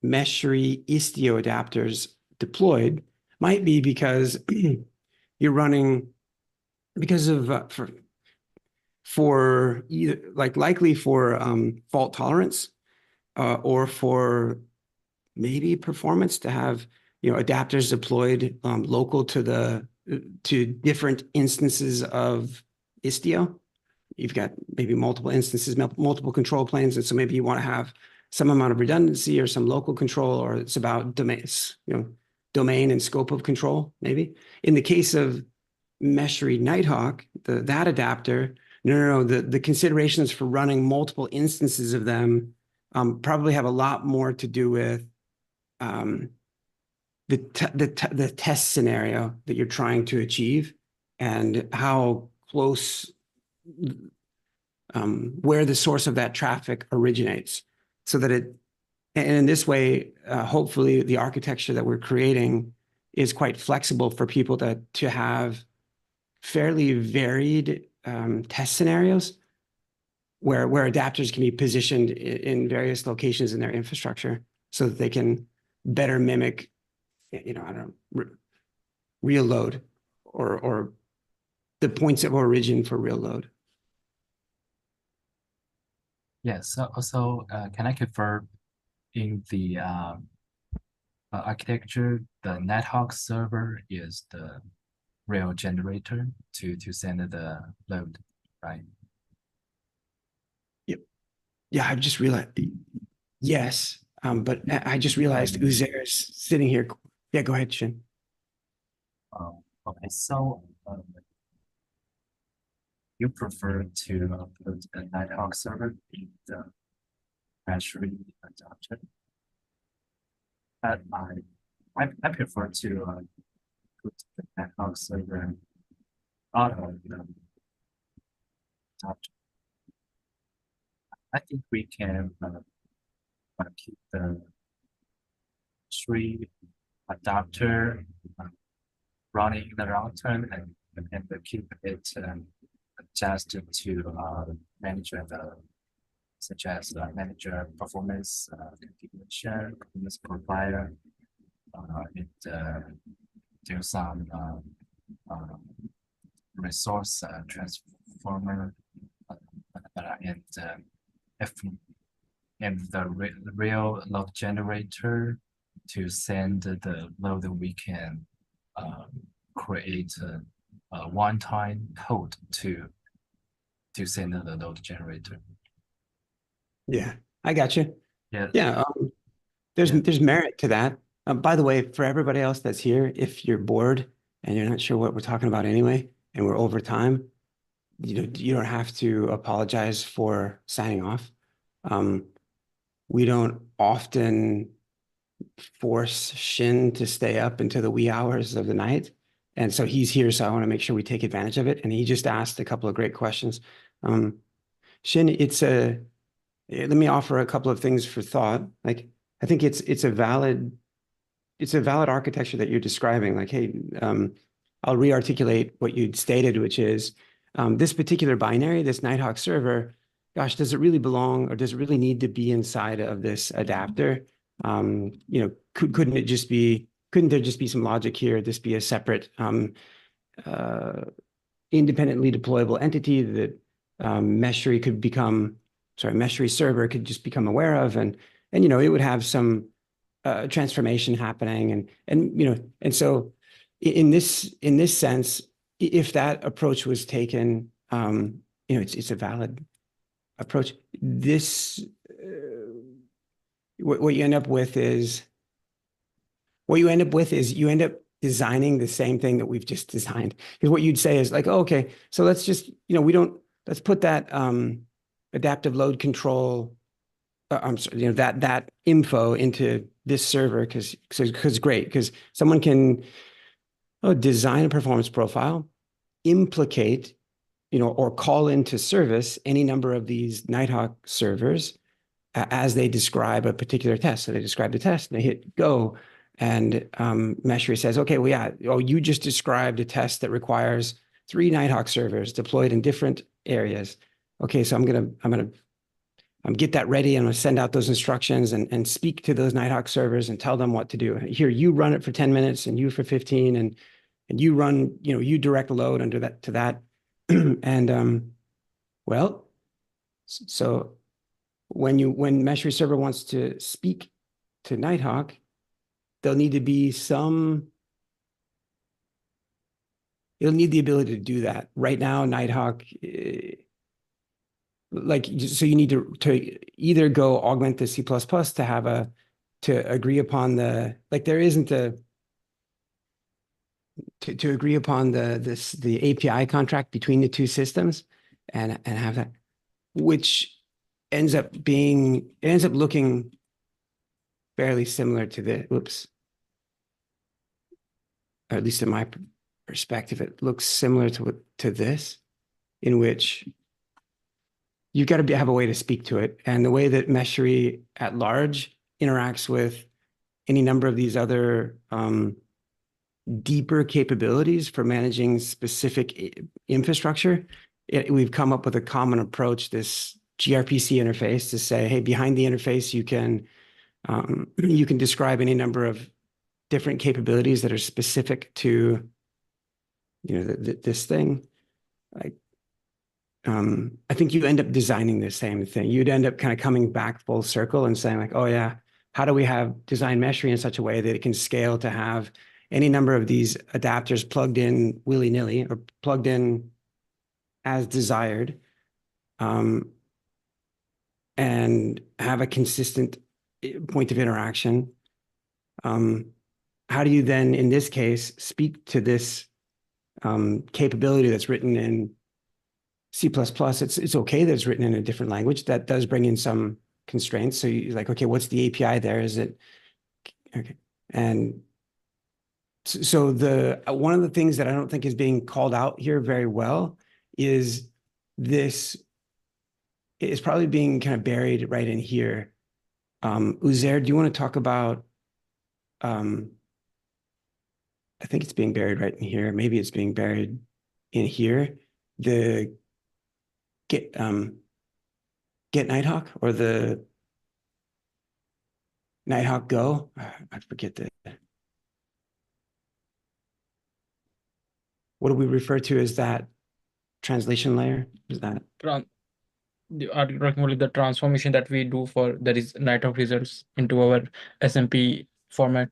Meshery Istio adapters deployed might be because you're running because of for either likely for fault tolerance or for maybe performance to have adapters deployed local to different instances of Istio. You've got maybe multiple instances, multiple control planes, and so maybe you want to have some amount of redundancy or some local control, or it's about domain and scope of control, maybe. In the case of Meshery Nighthawk, that adapter, the considerations for running multiple instances of them probably have a lot more to do with the test scenario that you're trying to achieve and how close where the source of that traffic originates, so that and in this way, hopefully the architecture that we're creating is quite flexible for people to have fairly varied test scenarios where adapters can be positioned in various locations in their infrastructure so that they can better mimic, I don't know, real load or the points of origin for real load. Yes. So can I confirm in the architecture, the Nighthawk server is the real generator to send the load, right? Yep. Yeah, I've just realized. Yes, but I just realized Uzair is sitting here. Yeah, go ahead, Shin. Okay, so you prefer to put a Nighthawk server in the Meshery adapter? But I prefer to put the Nighthawk server out of the adapter. I think we can keep the Meshery adapter running in the runtime and keep it adjusted to manage such as manager performance configuration, performance provider, and do some resource transformer, and the real load generator to send the load, we can create a one-time code to send the load generator. Yeah, I got you. Yeah. Yeah, there's merit to that. By the way, for everybody else that's here, if you're bored and you're not sure what we're talking about anyway, and we're over time, you don't have to apologize for signing off. We don't often force Shin to stay up into the wee hours of the night. And so he's here, so I want to make sure we take advantage of it. And he just asked a couple of great questions. Shin, let me offer a couple of things for thought. Like, I think it's a valid architecture that you're describing. Like, hey, I'll re-articulate what you'd stated, which is this particular binary, this Nighthawk server, gosh, does it really belong or does it really need to be inside of this adapter? Couldn't there just be some logic here? This be a separate independently deployable entity that Meshery server could just become aware of, and it would have some transformation happening, and so in this sense, if that approach was taken, it's a valid approach. What you end up with is you end up designing the same thing that we've just designed. Because what you'd say is like, oh, okay, so let's just, let's put that adaptive load control, I'm sorry, that info into this server because great, because someone can design a performance profile, implicate or call into service any number of these Nighthawk servers as they describe a particular test. So they describe the test and they hit go. And Meshery says, okay, well, yeah, you just described a test that requires 3 Nighthawk servers deployed in different areas. Okay, so I'm gonna get that ready. I'm gonna send out those instructions and speak to those Nighthawk servers and tell them what to do. Here, you run it for 10 minutes and you for 15, and you run, you direct load under that to that. And well, so when Meshery server wants to speak to Nighthawk, there'll need to be it'll need the ability to do that. Right now, Nighthawk, so you need to either go augment the C++ to agree upon there isn't to agree upon the API contract between the two systems and have that, which ends up looking fairly similar to or at least in my perspective, it looks similar to this, in which you've got to have a way to speak to it. And the way that Meshery at large interacts with any number of these other deeper capabilities for managing specific infrastructure, we've come up with a common approach, this gRPC interface, to say, hey, behind the interface, you can describe any number of different capabilities that are specific to this thing. I think you end up designing the same thing. You'd end up kind of coming back full circle and saying oh yeah, how do we design Meshery in such a way that it can scale to have any number of these adapters plugged in willy-nilly or plugged in as desired, and have a consistent point of interaction. How do you then, in this case, speak to this capability that's written in C++? It's okay that it's written in a different language. That does bring in some constraints. So you're like, okay, what's the API there? Is it okay? And so one of the things that I don't think is being called out here very well is this is probably being kind of buried right in here. Uzair, do you want to talk about? I think it's being buried right in here. Maybe it's being buried in here. The get Nighthawk or the Nighthawk Go. I forget what do we refer to as that translation layer? Is that Are you talking about the transformation that we do for that is Nighthawk results into our SMP format?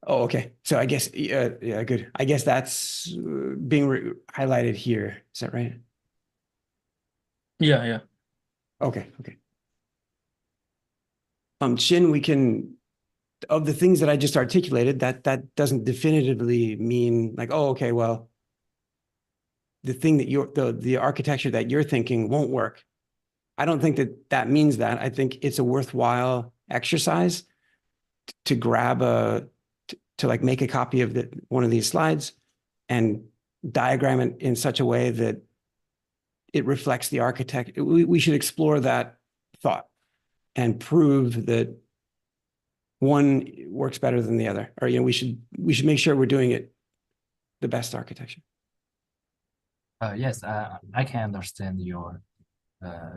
Oh, okay. So I guess yeah, good. I guess that's being highlighted here. Is that right? Yeah. Okay. Shin, we can, of the things that I just articulated, that doesn't definitively mean like, oh, okay, well, the thing that the architecture that you're thinking won't work. I don't think that means that. I think it's a worthwhile exercise to grab to like make a copy of one of these slides and diagram it in such a way that it reflects the architect. We should explore that thought and prove that one works better than the other, or we should make sure we're doing it the best architecture. Yes, I can understand your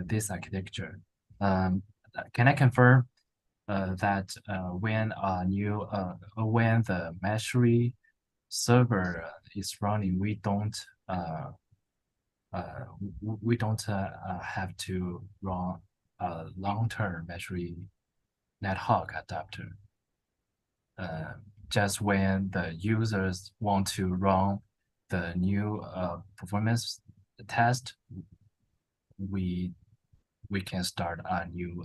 this architecture. Can I confirm that when the Meshery server is running, we don't have to run a long-term Meshery Nighthawk adapter. Just when the users want to run the new performance test, we can start a new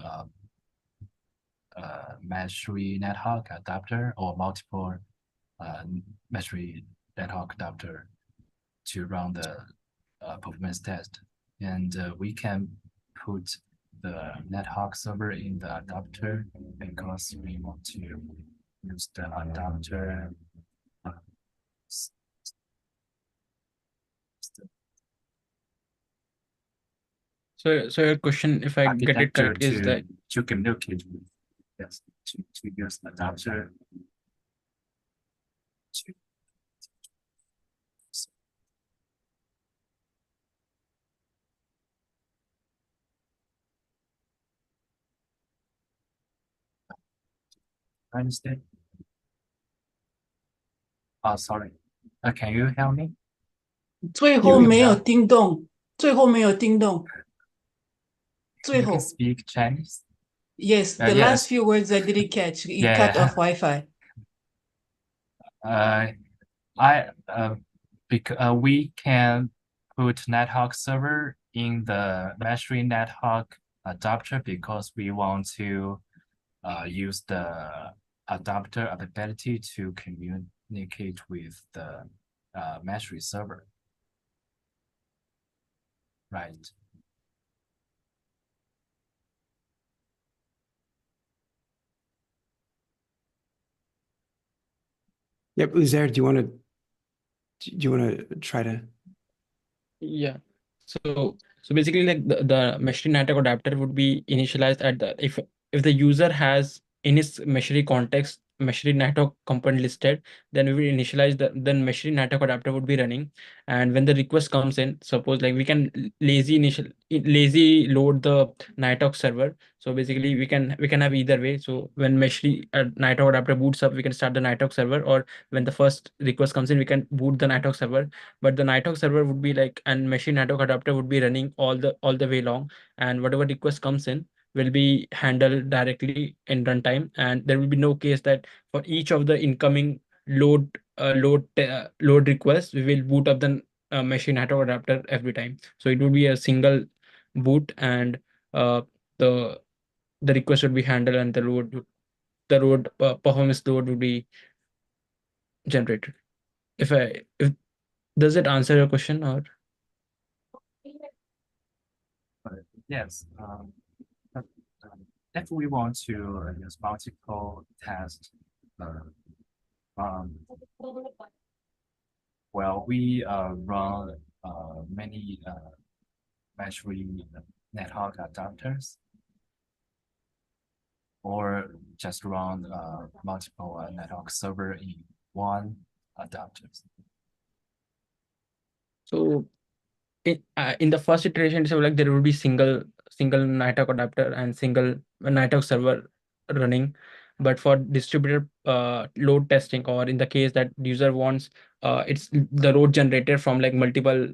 Meshery Nighthawk adapter or multiple Meshery Nighthawk adapter to run the performance test, and we can put the Nighthawk server in the adapter because we want to use the adapter So your question, if I get it architecture correct, is that to communicate with, yes, to use adapter to understand. Oh, sorry. Can you help me? 最后没有听懂，最后没有听懂，最 You can 后。 speak Chinese? Yes, the yes. last few words I didn't catch. It Yeah, cut yeah. off Wi-Fi. We can put Nighthawk server in the Meshery Nighthawk adapter because we want to use the adapter ability to communicate with the Meshery server. Right. Yep, Uzair, do you want to try to? yeah. So basically, like the Meshery Nighthawk adapter would be initialized at the if the user has in his Meshery context Meshery Nighthawk component listed, then we will initialize then Meshery Nighthawk adapter would be running, and when the request comes in, suppose like we can lazy load the Nighthawk server. So basically, we can have either way. So when Meshery Nighthawk adapter boots up, we can start the Nighthawk server, or when the first request comes in, we can boot the Nighthawk server. But the Nighthawk server would be like, and Meshery Nighthawk adapter would be running all the way long, and whatever request comes in will be handled directly in runtime, and there will be no case that for each of the incoming load requests we will boot up the Meshery Nighthawk adapter every time. So it would be a single boot, and uh, the the request would be handled, and the load performance load would be generated. If does it answer your question, or Yes. If we want to use multiple tests, well, we run many Meshery Nighthawk adapters, or just run multiple Nighthawk server in one adapter. so in the first iteration, so like there will be single Nighthawk adapter and single Nighthawk server running. But for distributed load testing, or in the case that user wants it's the load generated from like multiple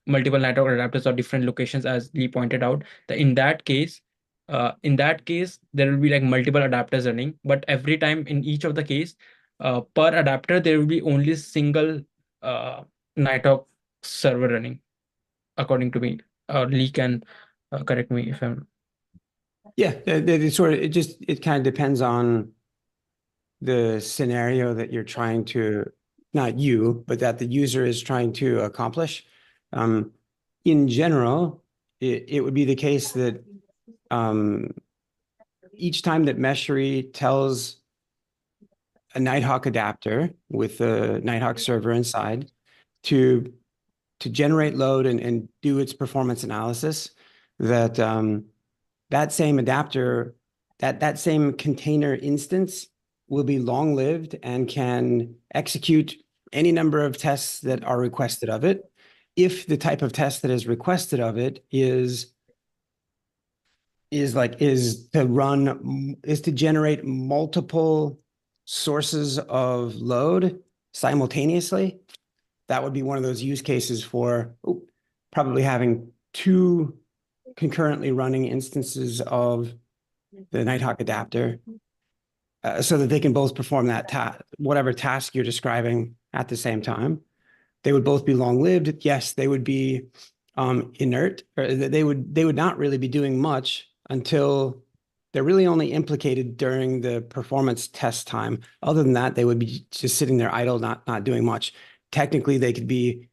Nighthawk adapters or different locations, as Lee pointed out, in that case there will be like multiple adapters running, but every time in each of the case per adapter there will be only single Nighthawk server running, according to me. Lee can correct me if I'm. Yeah, it kind of depends on the scenario that you're trying to, not you, but that the user is trying to accomplish. In general, it would be the case that each time that Meshery tells a Nighthawk adapter with a Nighthawk server inside to generate load and do its performance analysis, that that same adapter, that same container instance will be long-lived and can execute any number of tests that are requested of it, if the type of test that is requested of it is to generate multiple sources of load simultaneously. That would be one of those use cases for probably having two concurrently running instances of the Nighthawk adapter, so that they can both perform that whatever task you're describing at the same time. They would both be long-lived. Yes, they would be inert, or they would not really be doing much until they're really only implicated during the performance test time. Other than that, they would be just sitting there idle, not doing much. Technically, they could be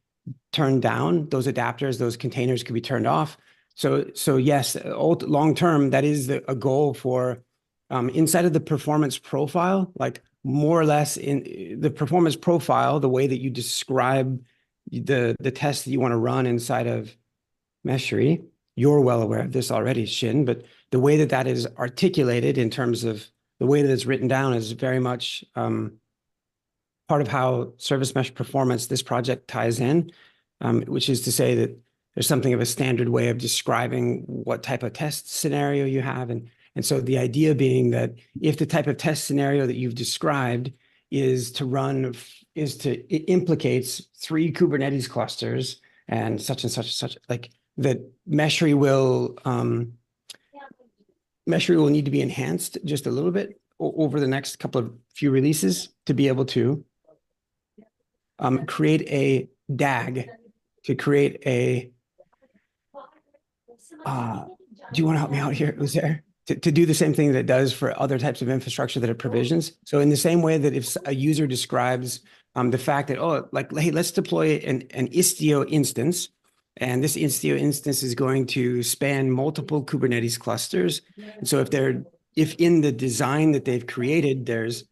turned down. Those adapters, those containers could be turned off. So yes, long term, that is a goal for inside of the performance profile, like more or less in the performance profile, the way that you describe the test that you want to run inside of Meshery, you're well aware of this already, Shin, but the way that that is articulated in terms of the way that it's written down is very much part of how service mesh performance, this project ties in, which is to say that there's something of a standard way of describing what type of test scenario you have. And so the idea being that if the type of test scenario that you've described is to run, it implicates 3 Kubernetes clusters and such, like that Meshery will need to be enhanced just a little bit over the next few releases to be able to create a DAG, to create a, do you want to help me out here, Uzair? To do the same thing that it does for other types of infrastructure that it provisions. So in the same way that if a user describes the fact that, oh, like, hey, let's deploy an Istio instance, and this Istio instance is going to span multiple Kubernetes clusters. And so if in the design that they've created, there's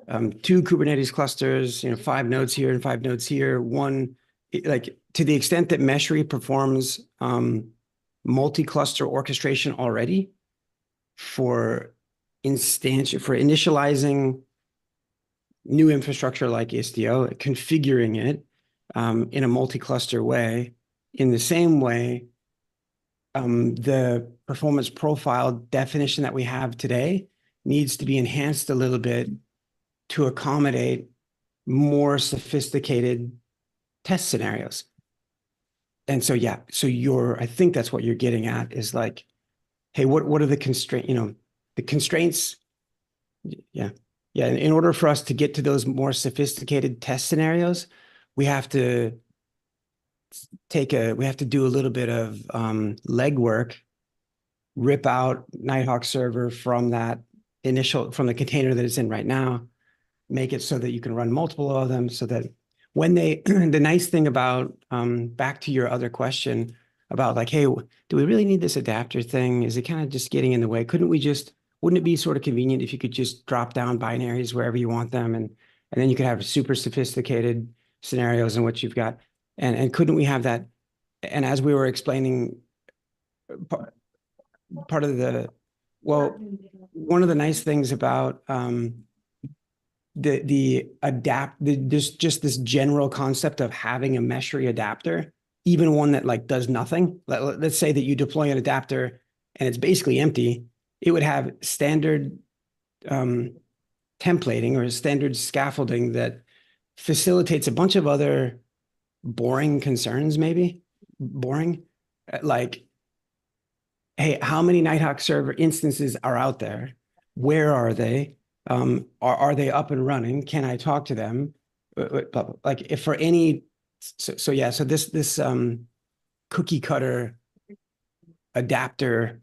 2 Kubernetes clusters, 5 nodes here and 5 nodes here, like to the extent that Meshery performs multi-cluster orchestration already for initializing new infrastructure like Istio, configuring it in a multi-cluster way. In the same way, the performance profile definition that we have today needs to be enhanced a little bit to accommodate more sophisticated test scenarios. And so, yeah, I think that's what you're getting at is like, hey, what are the constraints, the constraints? Yeah. Yeah. In order for us to get to those more sophisticated test scenarios, we have to do a little bit of legwork, rip out Nighthawk server from the container that it's in right now, make it so that you can run multiple of them so that when the nice thing about, back to your other question about like, hey, do we really need this adapter thing? Is it kind of just getting in the way? Wouldn't it be sort of convenient if you could just drop down binaries wherever you want them? And then you could have super sophisticated scenarios in which you've got, and couldn't we have that? And as we were explaining, part of one of the nice things about, just this general concept of having a Meshery adapter, even one that like does nothing. Let's say that you deploy an adapter and it's basically empty. It would have standard templating or standard scaffolding that facilitates a bunch of other boring concerns, like, hey, how many Nighthawk server instances are out there? Where are they? Are they up and running? Can I talk to them? Like if for any, so this cookie cutter adapter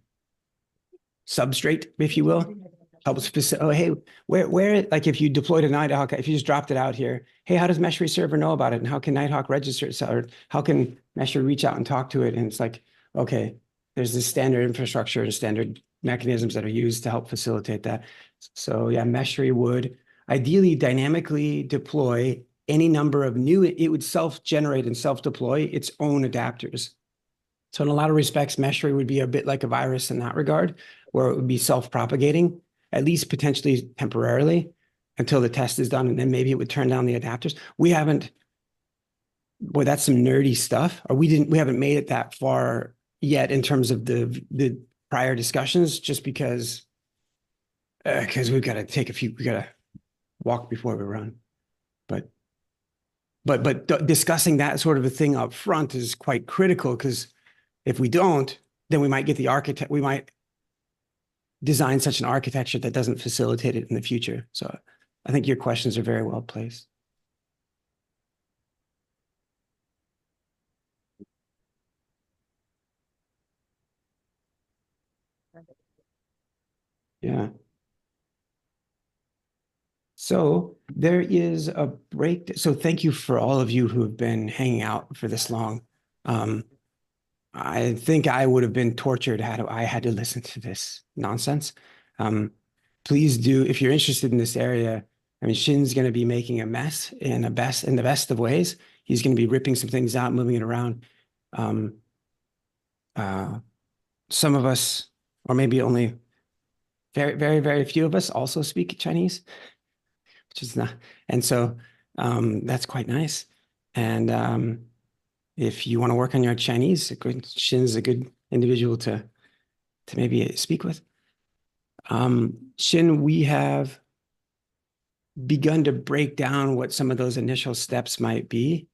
substrate, if you will, helps. Oh, hey, where like if you deployed a Nighthawk, if you just dropped it out here, hey, how does Meshery server know about it? And how can Nighthawk register it? Or how can Meshery reach out and talk to it? And it's like, okay, there's this standard infrastructure and standard mechanisms that are used to help facilitate that. So yeah, Meshery would ideally dynamically deploy any number of it would self-generate and self-deploy its own adapters. So in a lot of respects, Meshery would be a bit like a virus in that regard, where it would be self-propagating, at least potentially temporarily, until the test is done, and then maybe it would turn down the adapters. Boy, that's some nerdy stuff. Or we haven't made it that far yet in terms of the prior discussions, just because we've got to walk before we run. But discussing that sort of a thing up front is quite critical, because if we don't, then we might get we might design such an architecture that doesn't facilitate it in the future. So I think your questions are very well placed. Yeah. So there is a break. So thank you for all of you who have been hanging out for this long. I think I would have been tortured had I had to listen to this nonsense. Please do, if you're interested in this area. I mean, Shin's going to be making a mess in the best of ways. He's going to be ripping some things out, moving it around. some of us, or maybe only very, very, very few of us also speak Chinese, which is not, and so that's quite nice. And if you want to work on your Chinese, Shin is a good individual to maybe speak with. Shin, we have begun to break down what some of those initial steps might be.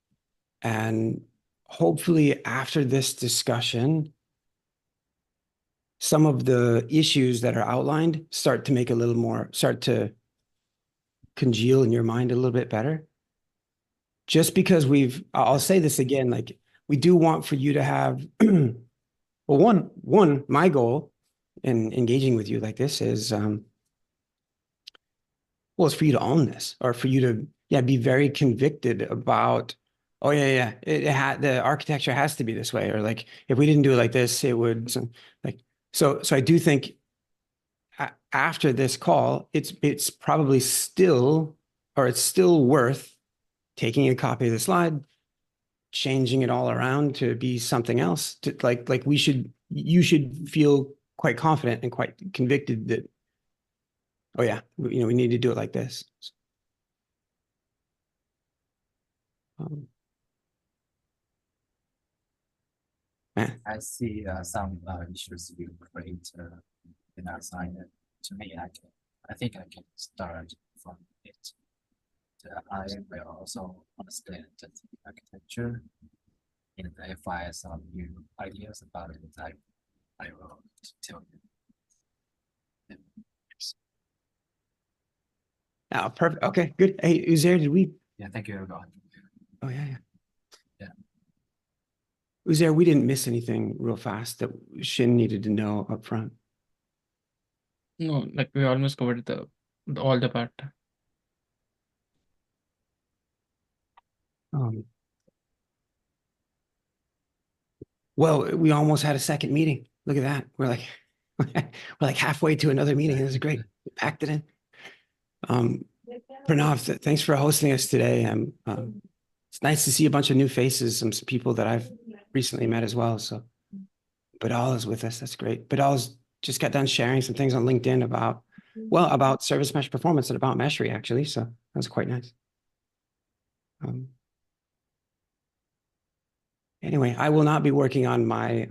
And hopefully after this discussion, some of the issues that are outlined start to congeal in your mind a little bit better. Just because I'll say this again, like we do want for you to have, well, my goal in engaging with you like this is, it's for you to own this, or for you to, be very convicted about, oh yeah, the architecture has to be this way, or like if we didn't do it like this, it would so I do think after this call, it's probably still worth taking a copy of the slide, changing it all around to be something else. To you should feel quite confident and quite convicted that, oh yeah, we need to do it like this. I see some issues you create in our assignment. To me, I think I can start from it. I will also understand the architecture, and if I have some new ideas about it, I will tell you. Oh, perfect. Okay, good. Hey, Uzair, did we? Yeah, thank you, everyone. Oh yeah. Yeah. Uzair, we didn't miss anything real fast that Shin needed to know up front. No, like we almost covered all the part. Well, we almost had a second meeting. Look at that. We're like halfway to another meeting. This is great. We packed it in. Pranav, thanks for hosting us today. It's nice to see a bunch of new faces, some people that I've recently met as well. So Badal is with us. That's great. Badal's just got done sharing some things on LinkedIn about service mesh performance and about Meshery, actually. So that's quite nice. Anyway, I will not be working on my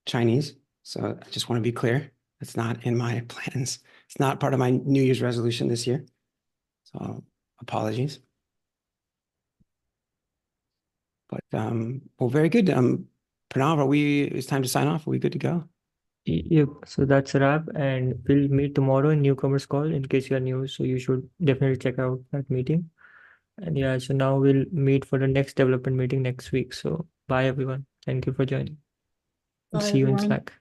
Chinese. So I just want to be clear. It's not in my plans. It's not part of my New Year's resolution this year. So apologies. But well, very good. Pranav, it's time to sign off. Are we good to go? Yep, so that's a wrap, and we'll meet tomorrow in newcomers call in case you are new. So you should definitely check out that meeting. And yeah, so now we'll meet for the next development meeting next week. So bye everyone. Thank you for joining. We'll Bye, see you in everyone. Slack.